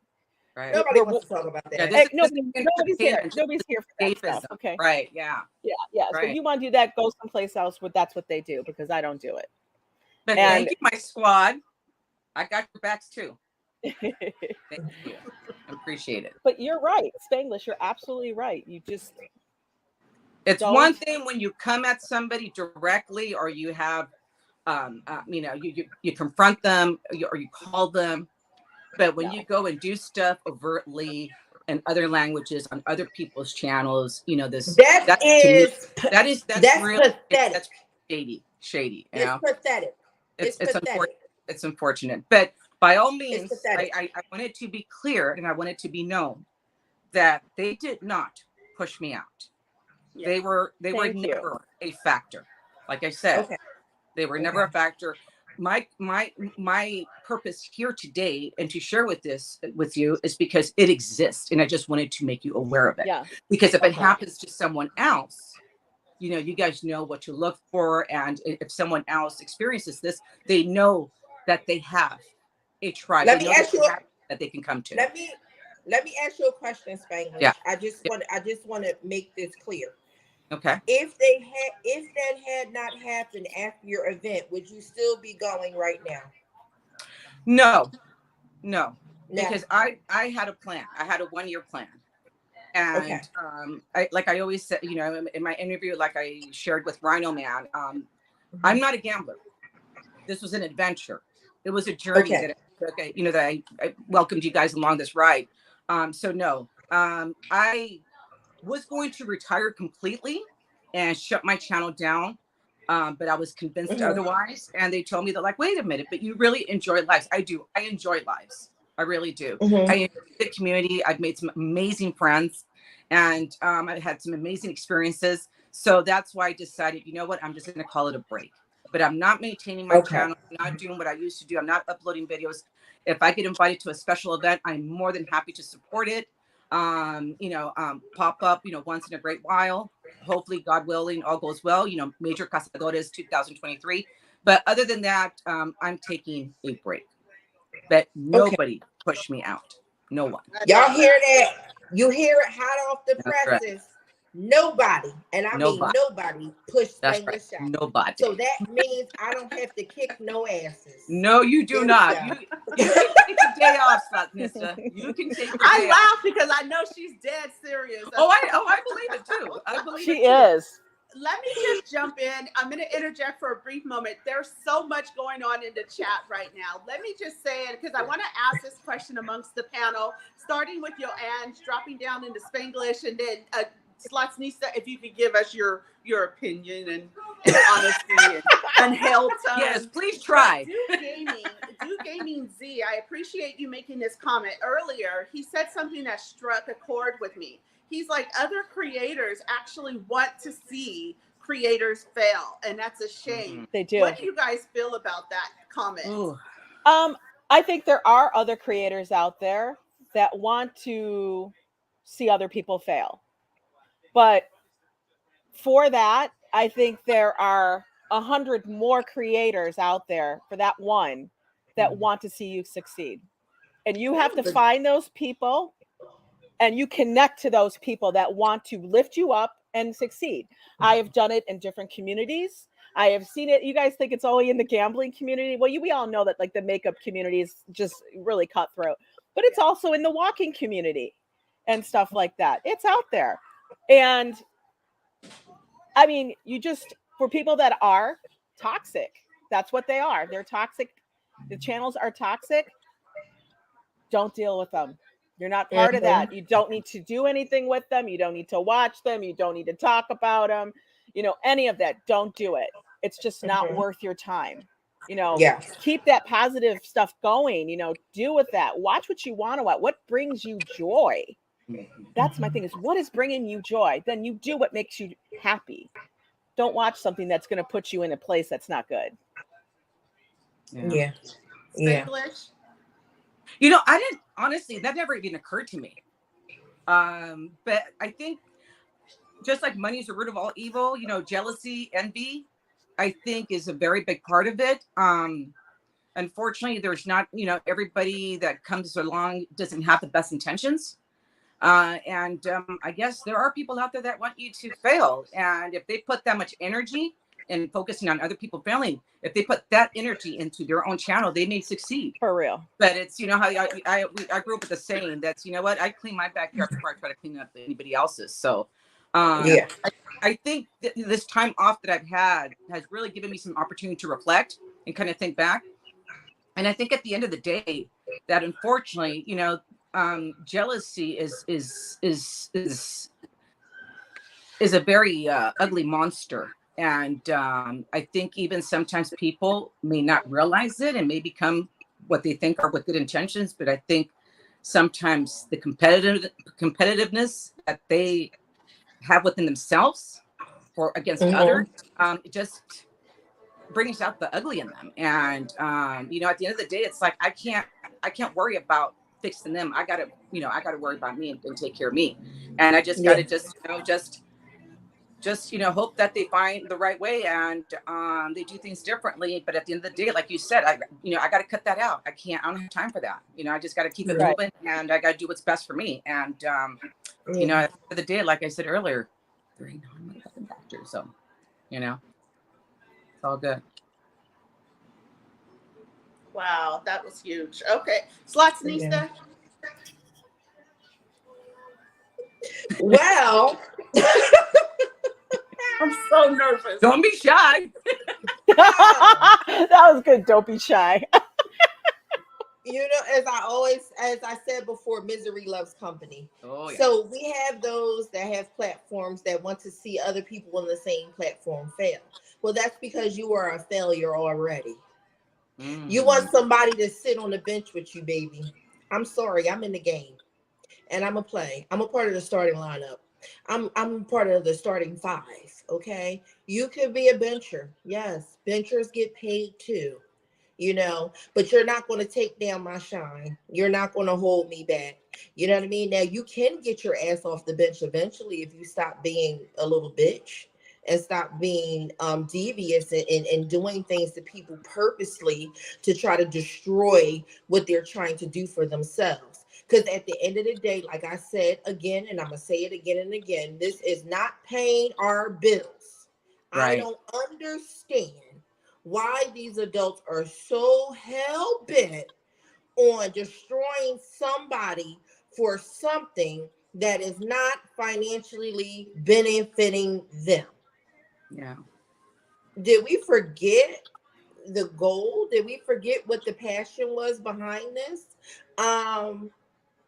Right. Nobody wants to talk about that. Nobody's here. Nobody's here for that stuff. Okay. Right. Yeah. Yeah. Right. So if you want to do that, go someplace else where that's what they do, because I don't do it. But thank you, my squad. I got your backs too. Thank you. I appreciate it. But you're right, Spanglish. You're absolutely right. You just. It's one thing when you come at somebody directly, or you have, you confront them, or you call them. But when you go and do stuff overtly in other languages on other people's channels, that's really pathetic. That's shady. It's pathetic. It's unfortunate. But by all means, I want it to be clear, and I want it to be known that they did not push me out. Yeah. They were never a factor. Like I said, they were never a factor. My purpose here today and to share with you is because it exists, and I just wanted to make you aware of it. Yeah. Because if it happens to someone else, you guys know what to look for, and if someone else experiences this, they know that they have a tribe. Let me ask you that they can come to. Let me ask you a question, Spanglish. Yeah. I just want to make this clear. Okay. If that had not happened after your event, would you still be going right now? No. Because I had a plan. I had a 1-year plan. And I always said, in my interview, like I shared with Rhino Man, I'm not a gambler. This was an adventure. It was a journey that I welcomed you guys along this ride. So no, I was going to retire completely and shut my channel down. But I was convinced otherwise. And they told me that, like, wait a minute, but you really enjoy lives. I do. I enjoy lives. I really do. I enjoy the community. I've made some amazing friends, and I've had some amazing experiences. So that's why I decided, you know what, I'm just going to call it a break. But I'm not maintaining my channel. I'm not doing what I used to do. I'm not uploading videos. If I get invited to a special event, I'm more than happy to support it. Pop up, once in a great while. Hopefully, God willing, all goes well. Major Cazadores 2023. But other than that, I'm taking a break. But nobody pushed me out. No one. Y'all hear that? You hear it hot off the presses. Nobody, and I mean Nobody. nobody, pushed That's Spanglish right. out. Nobody. So that means I don't have to kick no asses. No, you do There we not. go. You can take a day off, Nista. You can take your I day off. laugh because I know she's dead serious. I believe it too. I believe She it too. is. Let me just jump in. I'm going to interject for a brief moment. There's so much going on in the chat right now. Let me just say it because I want to ask this question amongst the panel, starting with Joanne, dropping down into Spanglish, and then Slatsnista, if you could give us your opinion and honesty and held tone. Yes, please try. Do Gaming Z, I appreciate you making this comment earlier. He said something that struck a chord with me. He's like, other creators actually want to see creators fail, and that's a shame. They do. What do you guys feel about that comment? Ooh. I think there are other creators out there that want to see other people fail. But for that, I think there are 100 more creators out there for that one that want to see you succeed. And you have to find those people, and you connect to those people that want to lift you up and succeed. I have done it in different communities. I have seen it. You guys think it's only in the gambling community? Well, we all know that like the makeup community is just really cutthroat, but it's also in the walking community and stuff like that. It's out there. And I mean, for people that are toxic, that's what they are. They're toxic. The channels are toxic. Don't deal with them. You're not part of that. You don't need to do anything with them. You don't need to watch them. You don't need to talk about them. Any of that. Don't do it. It's just not worth your time. Keep that positive stuff going. Do with that. Watch what you want to watch. What brings you joy? That's my thing, is what is bringing you joy? Then you do what makes you happy. Don't watch something that's going to put you in a place that's not good. Yeah. Spanglish? I didn't, honestly, that never even occurred to me. But I think just like money is the root of all evil, jealousy, envy, I think is a very big part of it. Unfortunately, there's not, everybody that comes along doesn't have the best intentions. And I guess there are people out there that want you to fail. And if they put that much energy in focusing on other people failing, if they put that energy into their own channel, they may succeed. For real. But it's, how I grew up with the saying that's, what, I clean my backyard before I try to clean up anybody else's. So I think this time off that I've had has really given me some opportunity to reflect and kind of think back. And I think at the end of the day, that unfortunately, jealousy is a very ugly monster. And I think even sometimes people may not realize it and may become what they think are with good intentions. But I think sometimes the competitiveness that they have within themselves or against others, it just brings out the ugly in them. And at the end of the day, it's like I can't worry about fixing them. I gotta worry about me and take care of me. And I just gotta hope that they find the right way and they do things differently. But at the end of the day, like you said, I gotta cut that out. I don't have time for that. I just gotta keep it moving, and I gotta do what's best for me. And at the end of the day, like I said earlier, there ain't no motherfucking doctor. So, it's all good. Wow, that was huge. Okay. Slatsnista? Well, I'm so nervous. Don't be shy. That was good. Don't be shy. as I said before, misery loves company. Oh, yeah. So we have those that have platforms that want to see other people on the same platform fail. Well, that's because you are a failure already. You want somebody to sit on the bench with you, baby. I'm sorry, I'm in the game, and I'm a play. I'm a part of the starting lineup. I'm part of the starting five. Okay, you could be a bencher. Yes, benchers get paid too. But you're not going to take down my shine. You're not going to hold me back. You know what I mean? Now you can get your ass off the bench eventually if you stop being a little bitch and stop being devious and doing things to people purposely to try to destroy what they're trying to do for themselves. Because at the end of the day, like I said again, and I'm going to say it again and again, this is not paying our bills. Right. I don't understand why these adults are so hell-bent on destroying somebody for something that is not financially benefiting them. Yeah. Did we forget the goal? Did we forget what the passion was behind this?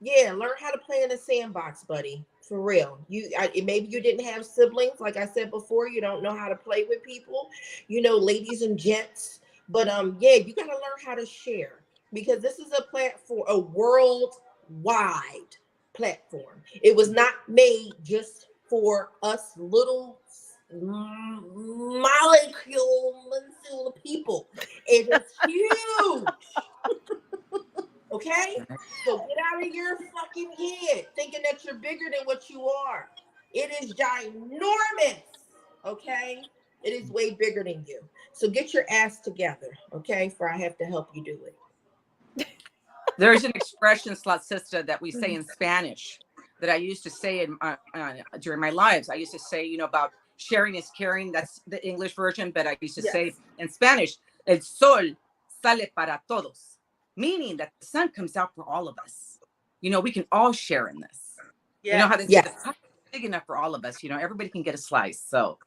Yeah, learn how to play in a sandbox, buddy. For real. Maybe you didn't have siblings, like I said before. You don't know how to play with people, ladies and gents. But yeah, you got to learn how to share, because this is a platform, a worldwide platform. It was not made just for us little molecule people. It is huge. Okay? So get out of your fucking head thinking that you're bigger than what you are. It is ginormous. Okay? It is way bigger than you. So get your ass together, okay? For I have to help you do it. There's an expression, Slut Sister, that we say in Spanish that I used to say during my lives. I used to say, about sharing is caring. That's the English version, but I used to say in Spanish, el sol sale para todos, meaning that the sun comes out for all of us. We can all share in this. You know how they say the pie is big enough for all of us. Everybody can get a slice. So,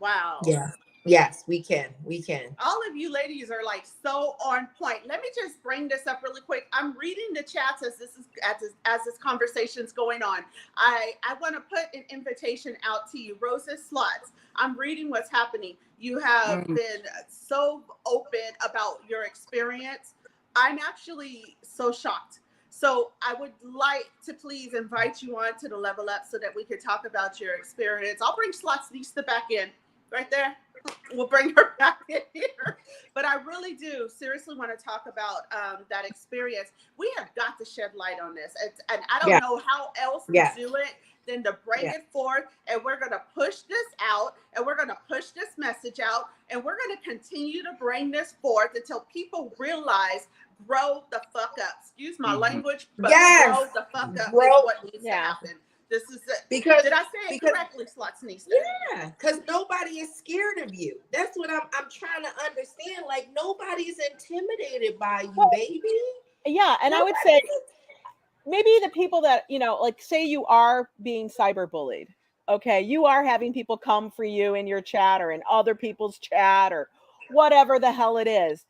wow. Yeah. Yes, we can. We can. All of you ladies are like so on point. Let me just bring this up really quick. I'm reading the chats as this conversation's going on. I want to put an invitation out to you, Roses Sluts. I'm reading what's happening. You have been so open about your experience. I'm actually so shocked. So I would like to please invite you on to the Level Up so that we can talk about your experience. I'll bring Sluts Nista back in right there. We'll bring her back in here. But I really do seriously want to talk about that experience. We have got to shed light on this. And I don't know how else to do it than to bring it forth. And we're going to push this out. And we're going to push this message out. And we're going to continue to bring this forth until people realize, grow the fuck up. Excuse my language, but grow the fuck up is what needs to happen. This is it. Because did I say it correctly, Sluts Nista? Yeah, because nobody is scared of you. That's what I'm trying to understand. Like, nobody's intimidated by you, baby. Yeah, and I would say maybe the people that, like, say you are being cyberbullied. Okay, you are having people come for you in your chat or in other people's chat or whatever the hell it is.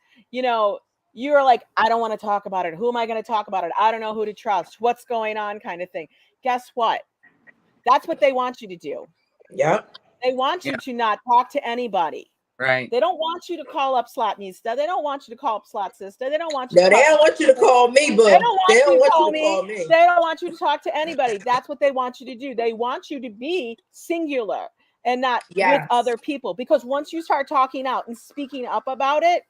You're like, I don't want to talk about it. Who am I going to talk about it? I don't know who to trust. What's going on, kind of thing. Guess what? That's what they want you to do. Yep. They want you to not talk to anybody. Right. They don't want you to call up Slut Nista. They don't want you to call up Slut Sister. They don't want you to they don't want you to call me, but they don't want you to call me. They don't want you to talk to anybody. That's what they want you to do. They want you to be singular and not with other people. Because once you start talking out and speaking up about it,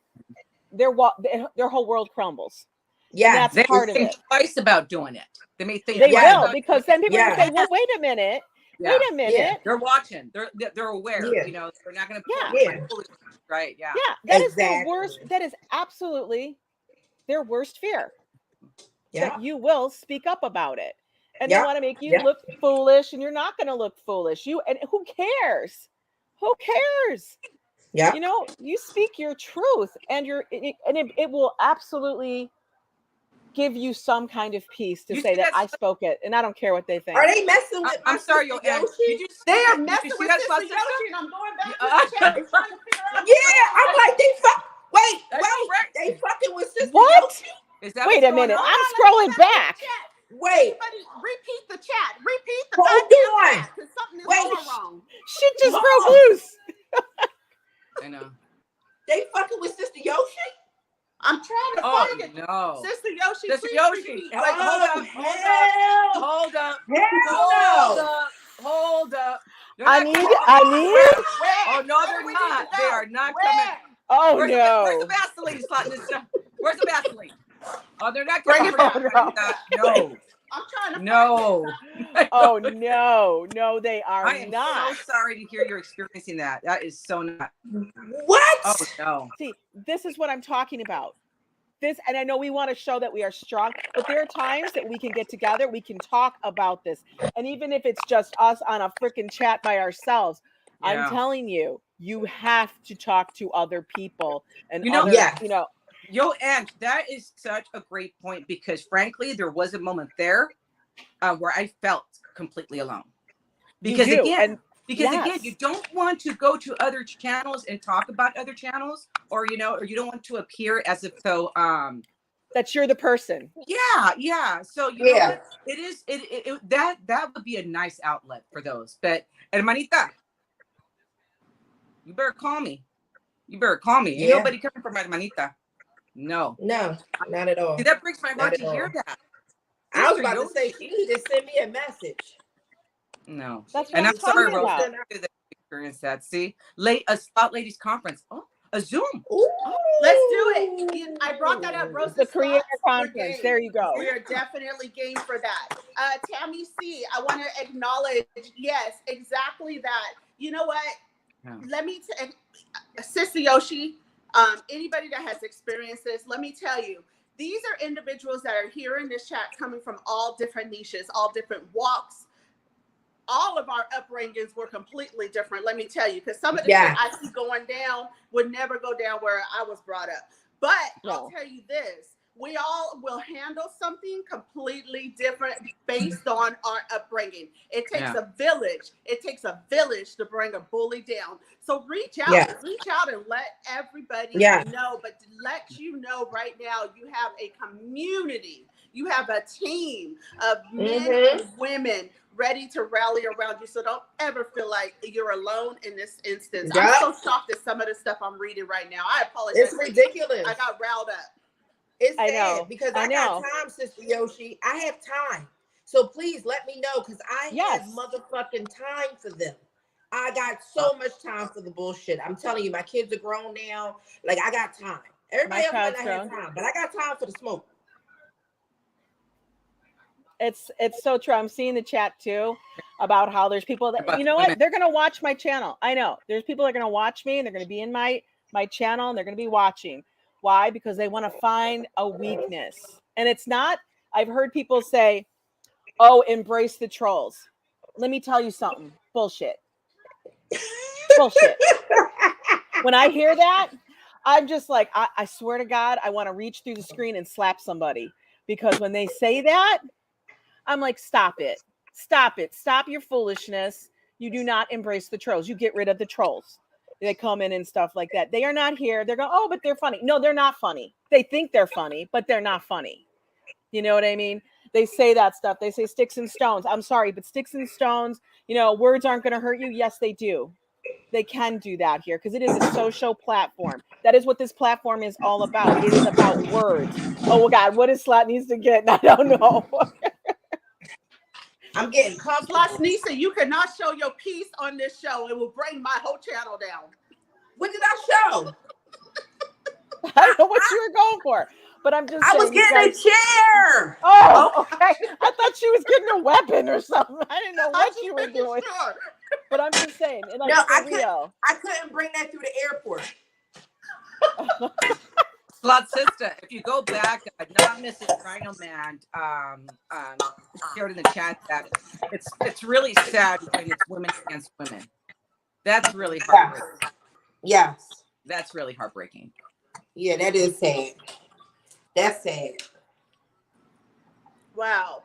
their whole world crumbles. Yeah, that's part of it. Twice about doing it. They may think they will, because then people will say, "Well, wait a minute, wait a minute." Yeah. They're watching. They're aware. Yeah. They're not going to. Right. Yeah. Yeah. That is their worst. That is absolutely their worst fear. Yeah. That you will speak up about it, and they want to make you look foolish, and you're not going to look foolish. And who cares? Who cares? Yeah. You speak your truth, and it will absolutely give you some kind of peace to say that I spoke it, and I don't care what they think. Are they messing with? I'm sorry, Yoshi. They are messing with Sister Yoshi, and I'm going back to the chat and trying to figure out. Yeah, I'm like, wait, they fucking with Sister Yoshi. Is that wait a minute, I'm scrolling back. Wait, repeat the chat. Repeat the chat, because something is going wrong. Shit just broke loose. I know. They fucking with Sister Yoshi. I'm trying to find it. No. Sister Yoshi, Sister Yoshi. Hold up. I need. Oh, no, they're not. They are not coming. Oh, no. Where's the Vaseline? Where's the Vaseline? Oh, they're not coming. No. I'm trying to No. Oh, no, they are not. I'm so sorry to hear you're experiencing that. That is so not. What? Oh, no. See, this is what I'm talking about. this, and I know we want to show that we are strong, but there are times that we can get together, we can talk about this. And even if it's just us on a freaking chat by ourselves, I'm Yeah. telling you, you have to talk to other people and You know, other, Yeah. you know, Yo, and that is such a great point, because frankly, there was a moment there where I felt completely alone. Because you do. again, And again, you don't want to go to other channels and talk about other channels, or you know, or you don't want to appear as if though that you're the person. yeah. So you know what? It is that would be a nice outlet for those. But hermanita, you better call me. You better call me. Ain't nobody coming for my hermanita. No, not at all. See, that breaks my heart to hear that. I was about to say she need to send me a message. No, that's and what I'm sorry, Rose, about. that experience that. See, a Slot Ladies conference. Oh, a Zoom. Ooh. Let's do it. I brought that up. Rose, The creator slots, conference. There you go. We are definitely game for that. Tammy C, I want to acknowledge, yes, exactly that. You know what? Yeah. Let me Sister Yoshi, anybody that has experienced this, let me tell you, these are individuals that are here in this chat coming from all different niches, all different walks. All of our upbringings were completely different, let me tell you, because some of the shit I see going down would never go down where I was brought up. But I'll tell you this, we all will handle something completely different based on our upbringing. It takes a village. It takes a village to bring a bully down. So reach out and let everybody know, but to let you know right now, you have a community. You have a team of men and women ready to rally around you. So don't ever feel like you're alone in this instance. I'm so shocked at some of the stuff I'm reading right now. I apologize. It's ridiculous. I got riled up. It's sad because I got time, Sister Yoshi. I have time. So please let me know, because I have motherfucking time for them. I got so much time for the bullshit. I'm telling you, my kids are grown now. Like, I got time. Everybody else might not have time, but I got time for the smoke. It's so true. I'm seeing the chat too about how there's people that, you know what, they're gonna watch my channel. I know there's people that are gonna watch me and they're gonna be in my channel and they're gonna be watching. Why? Because they want to find a weakness. And it's not, I've heard people say, oh, embrace the trolls. Let me tell you something. Bullshit. Bullshit. When I hear that, I'm just like, I swear to God, I want to reach through the screen and slap somebody. Because when they say that, I'm like, stop it. Stop it. Stop your foolishness. You do not embrace the trolls. You get rid of the trolls. They come in and stuff like that. They are not here. They're going, oh, but they're funny. No, they're not funny. They think they're funny, but they're not funny. You know what I mean? They say that stuff. They say sticks and stones. I'm sorry, but sticks and stones, you know, words aren't going to hurt you. Yes, they do. They can do that here because it is a social platform. That is what this platform is all about. It is about words. Oh, God, what is Slot needs to get? I don't know. I'm getting Plus, Nisa, you cannot show your piece on this show. It will bring my whole channel down. What did I show? I don't know what you were going for, but I'm just saying. I was getting a chair. Oh, okay. I thought she was getting a weapon or something. I didn't know what you were doing. Sure. But I'm just saying. Like, no, I couldn't bring that through the airport. Slot sister, if you go back, not Mrs. Rhino Man, shared in the chat that it's really sad when it's women against women. That's really heartbreaking. Yes. That's really heartbreaking. Yeah, that is sad. That's sad. Wow.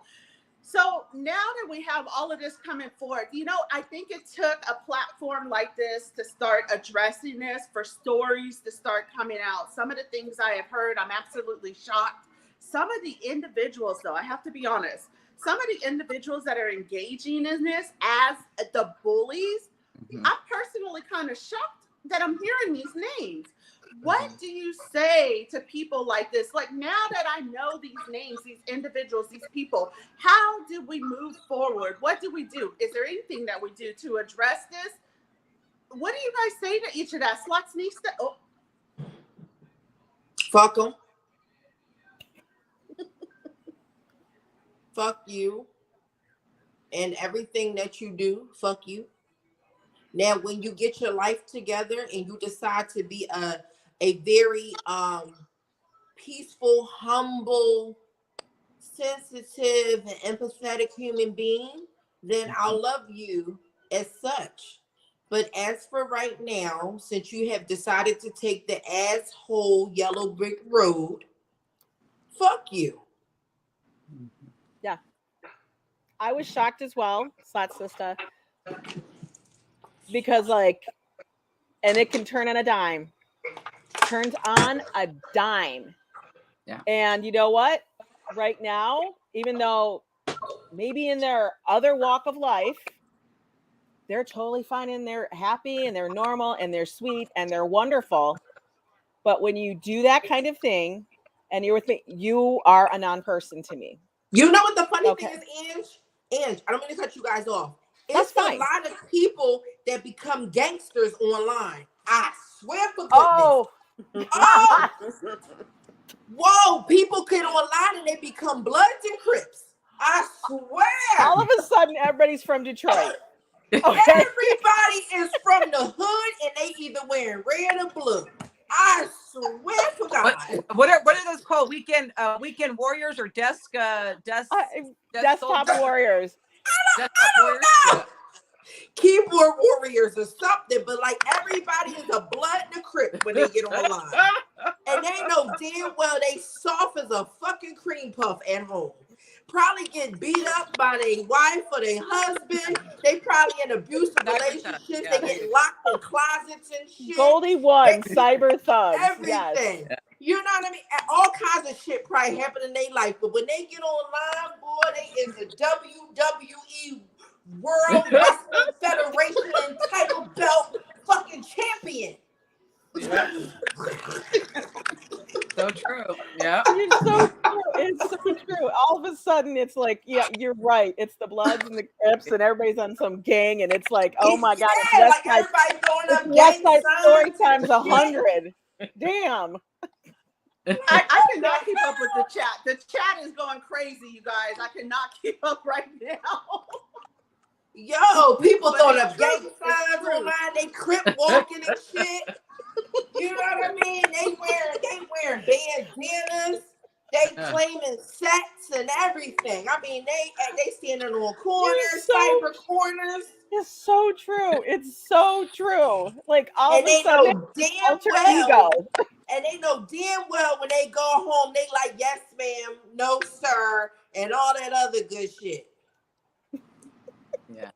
So now that we have all of this coming forward, you know, I think it took a platform like this to start addressing this, for stories to start coming out. Some of the things I have heard, I'm absolutely shocked. Some of the individuals, though, I have to be honest, some of the individuals that are engaging in this as the bullies, I'm personally kind of shocked that I'm hearing these names. What do you say to people like this? Like, now that I know these names, these individuals, these people, how do we move forward? What do we do? Is there anything that we do to address this? What do you guys say to each of that? Sluts needs to... Oh. Fuck them. Fuck you. And everything that you do, fuck you. Now, when you get your life together and you decide to be a very peaceful, humble, sensitive, and empathetic human being, then I'll love you as such. But as for right now, since you have decided to take the asshole yellow brick road, fuck you. Yeah. I was shocked as well, Slat Sister, because and it can turn on a dime. Turns on a dime. Yeah. And you know what? Right now, even though maybe in their other walk of life, they're totally fine and they're happy and they're normal and they're sweet and they're wonderful. But when you do that kind of thing and you're with me, you are a non-person to me. You know what the funny Okay. thing is, Ange? I don't mean to cut you guys off. That's It's a fine. lot of people that become gangsters online. I swear for goodness. Oh, Oh! Whoa, people get online and they become Bloods and Crips. I swear. all of a sudden, everybody's from Detroit. Okay. Everybody is from the hood and they either wearing red or blue. I swear to God. What are those called? Weekend warriors or desktop Desktop soldiers? warriors. Desktop warriors. Yeah. Keyboard warriors or something, but like everybody is a Blood and a Crip when they get online. And they know damn well they soft as a fucking cream puff at home. Probably get beat up by their wife or their husband. They probably in abusive relationships. Yeah. They get locked in closets and shit. Goldie One, cyber thugs. Everything. Yes. You know what I mean? All kinds of shit probably happen in their life. But when they get online, boy, they is the WWE World Wrestling Federation and title belt fucking champion. Yeah. So true. Yeah. It's so true. It's so true. All of a sudden, it's like, yeah, you're right. It's the Bloods and the Crips, and everybody's on some gang, and it's like, oh my God, it's Yeah, West like Side, everybody throwing it's up West gang Side Story signs. times 100. Damn. I cannot keep up with the chat. The chat is going crazy, you guys. I cannot keep up right now. Yo, people But throwing it's up true. gang It's signs true. online. They crip walking and shit. You know what I mean? They wearing bandanas. They claiming sex and everything. I mean, they standing on corners, cyber corners. It's so true. It's so true. Like all And of a they sudden, know damn alter well. ego. And they know damn well when they go home, they like, yes, ma'am, no, sir, and all that other good shit. Yeah.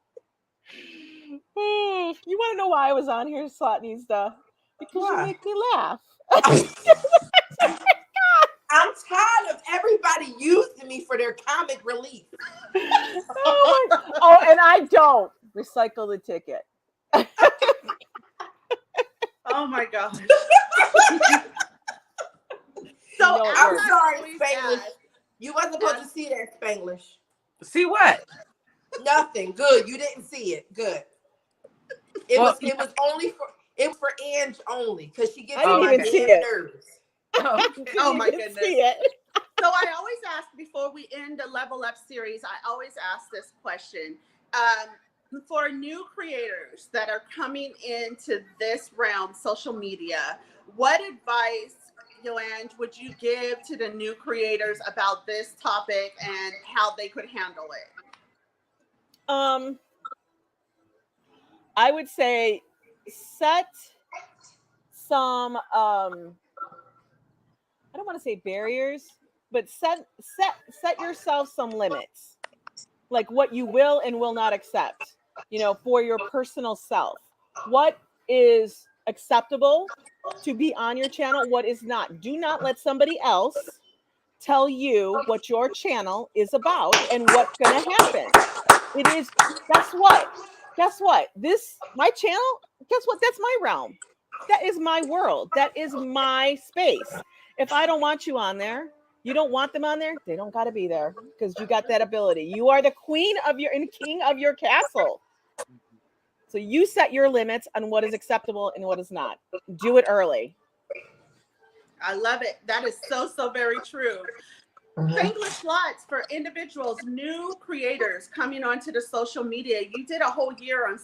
You want to know why I was on here, Slotnista? Because Why? you make me laugh. I'm tired of everybody using me for their comic relief. Oh, and I don't recycle the ticket. Oh my gosh. So I'm works. sorry, Spanglish. You wasn't supposed to see that, Spanglish. See what? Nothing. Good. You didn't see it. Good. It was only for Ange only because she gets I didn't on my even see damn it. nerves. Oh my Didn't goodness. see it. So I always ask before we end the Level Up series, I always ask this question. For new creators that are coming into this realm, social media, what advice, Yoange, would you give to the new creators about this topic and how they could handle it? I would say set some I don't want to say barriers, but set yourself some limits. Like what you will and will not accept, for your personal self. What is acceptable to be on your channel? What is not? Do not let somebody else tell you what your channel is about and what's going to happen. It is, guess what? My channel, guess what? That's my realm. That is my world. That is my space. If I don't want you on there, you don't want them on there, they don't got to be there because you got that ability. You are the queen of and king of your castle. So you set your limits on what is acceptable and what is not. Do it early. I love it. That is so very true. Shameless slots for individuals, new creators coming onto the social media. You did a whole year on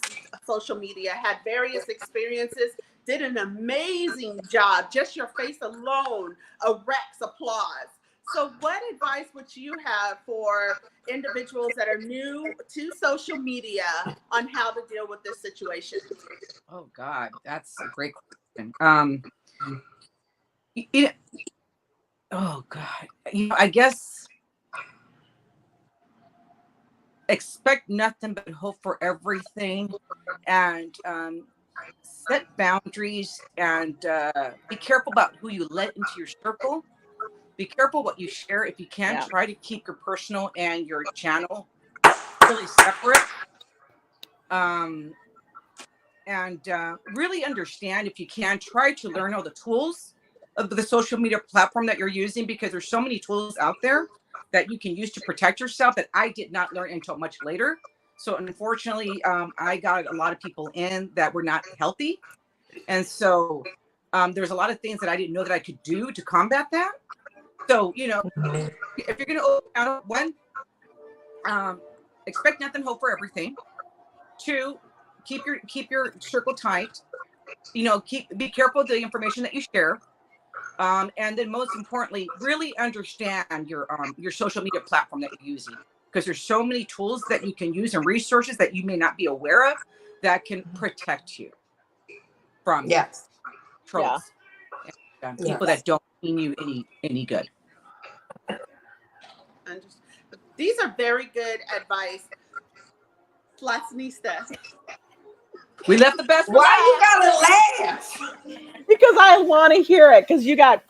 social media, had various experiences, did an amazing job. Just your face alone erects applause. So what advice would you have for individuals that are new to social media on how to deal with this situation? Oh God, that's a great question. Oh God, I guess expect nothing but hope for everything, and set boundaries, and be careful about who you let into your circle. Be careful what you share. If you can, try to keep your personal and your channel really separate. And really understand, if you can, try to learn all the tools of the social media platform that you're using, because there's so many tools out there that you can use to protect yourself that I did not learn until much later. So unfortunately, I got a lot of people in that were not healthy. And so there's a lot of things that I didn't know that I could do to combat that. So, if you're going to open out, one, expect nothing, hope for everything. Two, keep your circle tight. Be careful of the information that you share. And then most importantly, really understand your social media platform that you're using, because there's so many tools that you can use and resources that you may not be aware of that can protect you from trolls and people that don't mean you any good. These are very good advice. Lasnista. We left the best. Why you gotta laugh? Because I want to hear it, because you got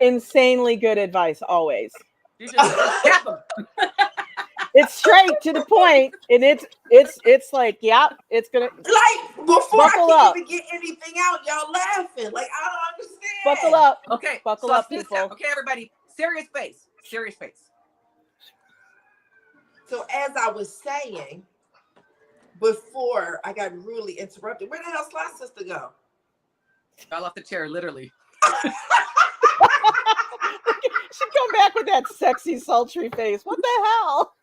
insanely good advice always. You just cap them. It's straight to the point, and it's like, it's gonna, like, before buckle I can up. even get anything out, y'all laughing. Like, I don't understand. Buckle up. Okay, buckle up, people. Okay, everybody, serious face. So as I was saying, before I got really interrupted, where the hell Sly Sister go? Fell off the chair, literally. She come back with that sexy, sultry face. What the hell?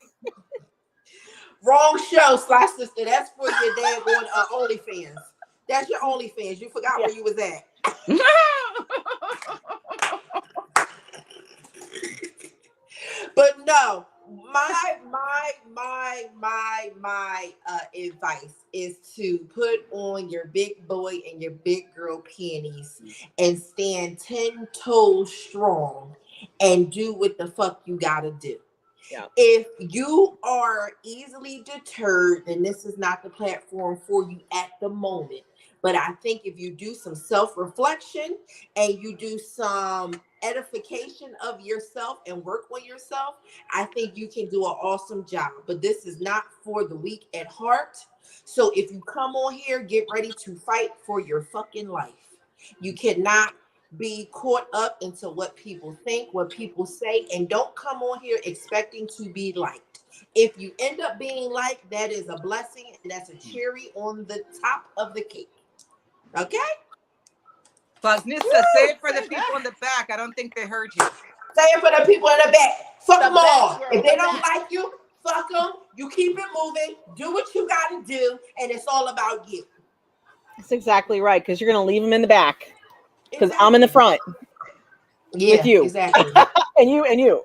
Wrong show, Sly Sister. That's for your dad going OnlyFans. That's your OnlyFans. You forgot where you was at. But no, my advice is to put on your big boy and your big girl panties and stand 10 toes strong and do what the fuck you gotta do. Yeah. If you are easily deterred, then this is not the platform for you at the moment. But I think if you do some self-reflection and you do some edification of yourself and work on yourself, I think you can do an awesome job. But this is not for the weak at heart. So if you come on here, get ready to fight for your fucking life. You cannot be caught up into what people think, what people say, and don't come on here expecting to be liked. If you end up being liked, that is a blessing, and that's a cherry on the top of the cake. Okay? Flasnissa, say it for the people in the back. I don't think they heard you. Say it for the people in the back. Fuck them all. If they don't like you, fuck them. You keep it moving. Do what you got to do, and it's all about you. That's exactly right, because you're going to leave them in the back. Because I'm in the front. Yeah, with you. Exactly. and you.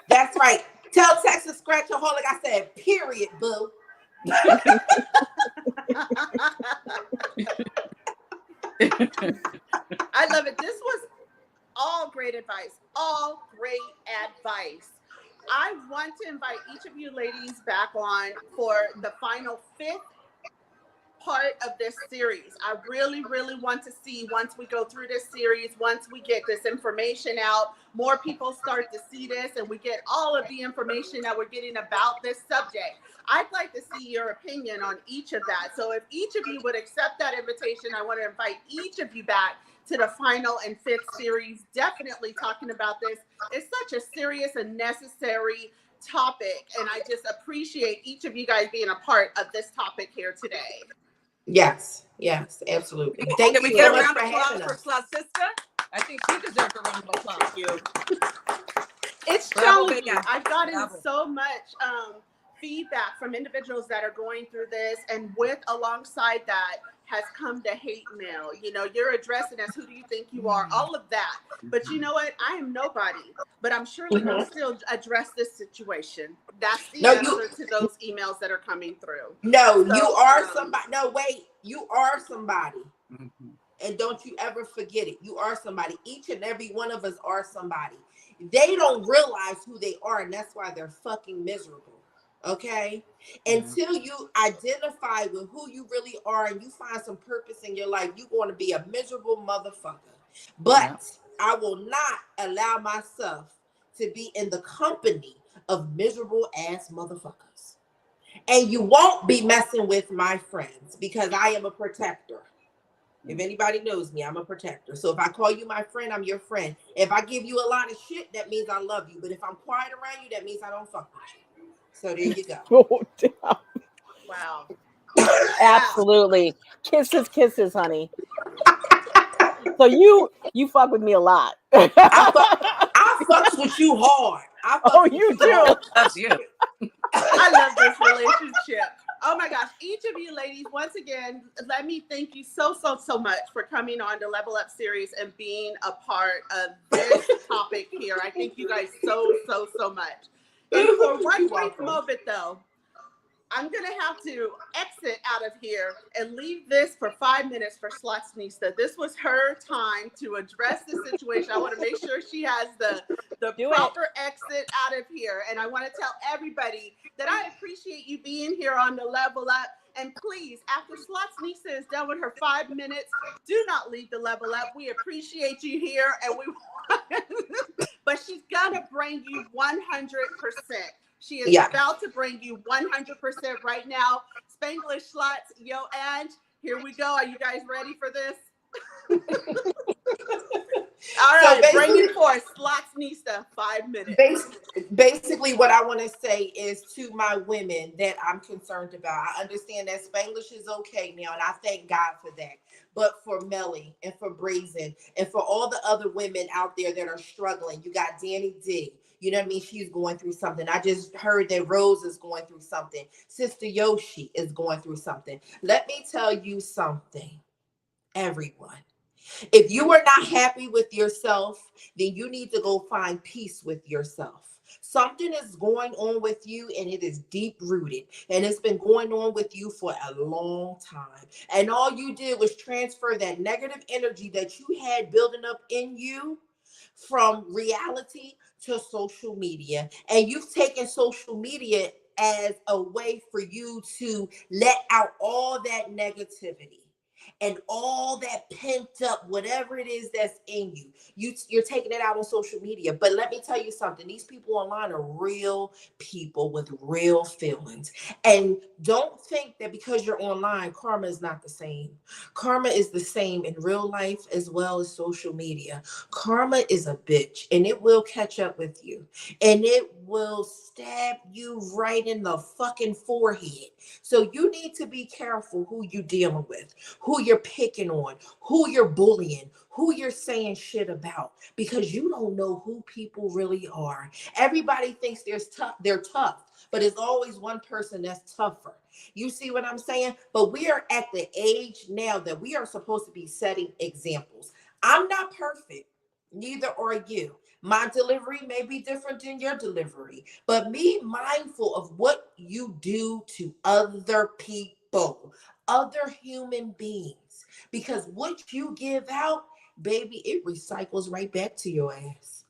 That's right. Tell Texas Scratchaholic I said, period, boo. I love it. This was all great advice. All great advice. I want to invite each of you ladies back on for the final 5th part of this series. I really, really want to see, once we go through this series, once we get this information out, more people start to see this and we get all of the information that we're getting about this subject. I'd like to see your opinion on each of that. So if each of you would accept that invitation, I want to invite each of you back to the final and 5th series, definitely talking about this. It's such a serious and necessary topic, and I just appreciate each of you guys being a part of this topic here today. Yes, absolutely. Thank Can we you get so a much round for of applause having for us. Slasista? I think she deserves a round of applause. Thank you. It's Bravo, challenging. Bella. I've gotten Bravo. so much feedback from individuals that are going through this, and alongside that has come to hate mail. You know, you're addressing as who do you think you are, all of that. But you know what? I am nobody, but I'm surely going to still address this situation. That's the answer to those emails that are coming through. No, So, you are somebody. No, wait, you are somebody. Mm-hmm. And don't you ever forget it. You are somebody. Each and every one of us are somebody. They don't realize who they are, and that's why they're fucking miserable. Okay? Until you identify with who you really are and you find some purpose in your life, you're going to be a miserable motherfucker. But I will not allow myself to be in the company of miserable ass motherfuckers. And you won't be messing with my friends because I am a protector. If anybody knows me, I'm a protector. So if I call you my friend, I'm your friend. If I give you a lot of shit, that means I love you. But if I'm quiet around you, that means I don't fuck with you. So there you go. Oh, damn. wow. Absolutely. Kisses, honey. So you fuck with me a lot. I fucks with you hard. You do. That's you. I love this relationship. Oh my gosh. Each of you ladies, once again, let me thank you so much for coming on the Level Up series and being a part of this topic here. I thank you guys so much. And for one brief moment though, I'm going to have to exit out of here and leave this for 5 minutes for Slotsnista. This was her time to address the situation. I want to make sure she has the proper exit out of here. And I want to tell everybody that I appreciate you being here on the Level Up. And please, after Slotsnista is done with her 5 minutes, do not leave the Level Up. We appreciate you here. And but she's going to bring you 100%. She is about to bring you 100% right now. Spanglish Slots, yo, Ange, here we go. Are you guys ready for this? All right, so bring it forth. Slotsnista, 5 minutes. Basically, what I want to say is to my women that I'm concerned about. I understand that Spanglish is okay now, and I thank God for that. But for Melly and for Brazen and for all the other women out there that are struggling, you got Danny D. You know what I mean? She's going through something. I just heard that Rose is going through something. Sister Yoshi is going through something. Let me tell you something, everyone. If you are not happy with yourself, then you need to go find peace with yourself. Something is going on with you and it is deep rooted, and it's been going on with you for a long time. And all you did was transfer that negative energy that you had building up in you from reality to social media. And you've taken social media as a way for you to let out all that negativity and all that pent up, whatever it is that's in you. You're taking it out on social media. But let me tell you something. These people online are real people with real feelings. And don't think that because you're online, karma is not the same. Karma is the same in real life as well as social media. Karma is a bitch, and it will catch up with you. And it will stab you right in the fucking forehead. So you need to be careful who you're dealing with, who you're picking on, who you're bullying, who you're saying shit about, because you don't know who people really are. Everybody thinks they're tough, but there's always one person that's tougher. You see what I'm saying? But we are at the age now that we are supposed to be setting examples. I'm not perfect. Neither are you. My delivery may be different than your delivery, but be mindful of what you do to other people, other human beings, because what you give out, baby, it recycles right back to your ass.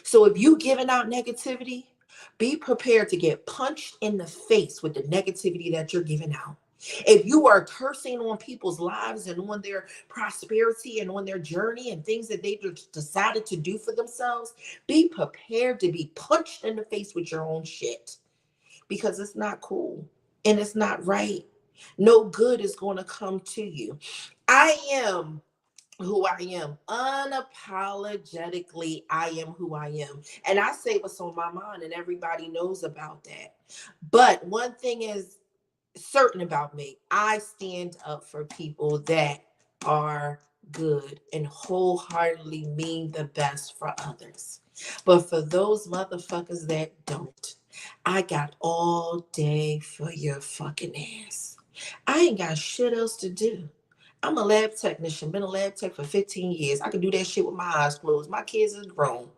So if you giving out negativity, be prepared to get punched in the face with the negativity that you're giving out. If you are cursing on people's lives and on their prosperity and on their journey and things that they just decided to do for themselves, be prepared to be punched in the face with your own shit, because it's not cool and it's not right. No good is going to come to you. I am who I am. Unapologetically, I am who I am. And I say what's on my mind, and everybody knows about that. But one thing is certain about me. I stand up for people that are good and wholeheartedly mean the best for others. But for those motherfuckers that don't, I got all day for your fucking ass. I ain't got shit else to do. I'm a lab technician, been a lab tech for 15 years. I can do that shit with my eyes closed. My kids is grown.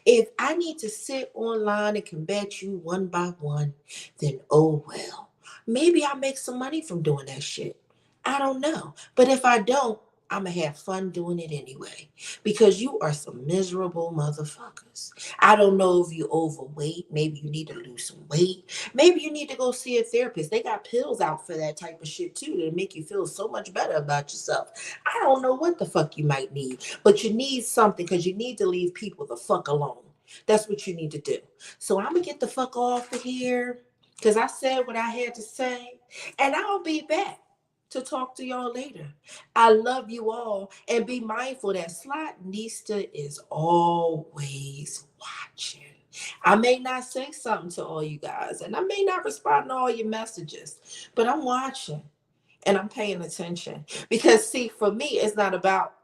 If I need to sit online and combat you one by one, then oh well. Maybe I'll make some money from doing that shit. I don't know. But if I don't, I'm going to have fun doing it anyway. Because you are some miserable motherfuckers. I don't know if you're overweight. Maybe you need to lose some weight. Maybe you need to go see a therapist. They got pills out for that type of shit too that make you feel so much better about yourself. I don't know what the fuck you might need, but you need something because you need to leave people the fuck alone. That's what you need to do. So I'm going to get the fuck off of here because I said what I had to say, and I'll be back to talk to y'all later. I love you all, and be mindful that Slotinista is always watching. I may not say something to all you guys, and I may not respond to all your messages, but I'm watching and I'm paying attention. Because see, for me, it's not about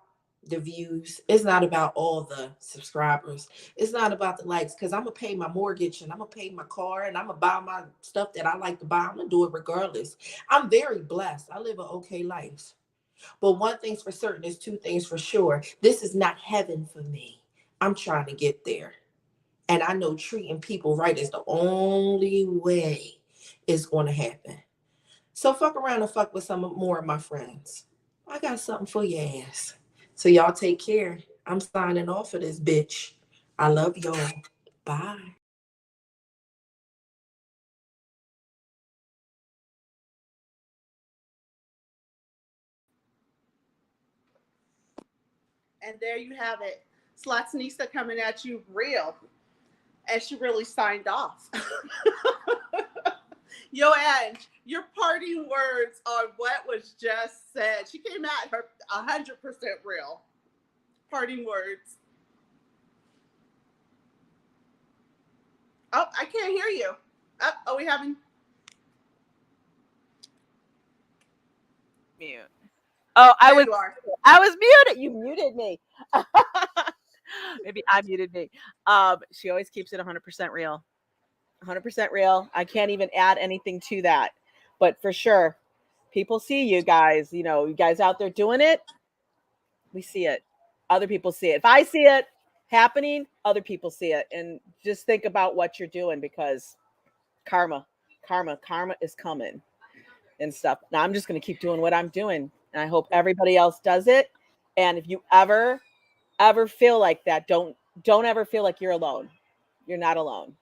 the views. It's not about all the subscribers. It's not about the likes, because I'm going to pay my mortgage and I'm going to pay my car and I'm going to buy my stuff that I like to buy. I'm going to do it regardless. I'm very blessed. I live an okay life. But one thing's for certain, is two things for sure. This is not heaven for me. I'm trying to get there. And I know treating people right is the only way it's going to happen. So fuck around and fuck with some more of my friends. I got something for your ass. So y'all take care. I'm signing off of this bitch. I love y'all. Bye. And there you have it. Slotinista coming at you real. And she really signed off. Yo, Ange, your parting words on what was just said. She came at her 100% real. Parting words. Oh, I can't hear you. Oh, are we having... Mute. Oh, There you are. I was muted. You muted me. Maybe I muted me. She always keeps it 100% real. 100% real. I can't even add anything to that. But for sure, people see you guys. You know, you guys out there doing it. We see it. Other people see it. If I see it happening, other people see it. And just think about what you're doing, because karma is coming and stuff. Now I'm just going to keep doing what I'm doing. And I hope everybody else does it. And if you ever feel like that, don't ever feel like you're alone. You're not alone.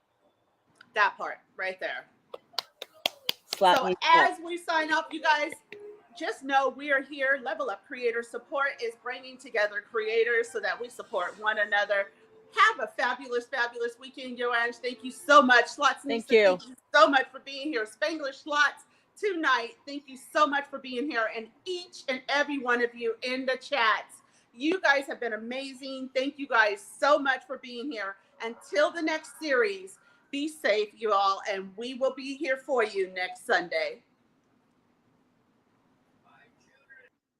That part right there. Slap So me as we sign up, you guys, just know we are here. Level Up Creator Support is bringing together creators so that we support one another. Have a fabulous, fabulous weekend, Joanne. Thank you so much. Slots, Thank you. Thank you so much for being here. Spanglish Slots tonight. Thank you so much for being here. And each and every one of you in the chats. You guys have been amazing. Thank you guys so much for being here. Until the next series, be safe, you all, and we will be here for you next Sunday.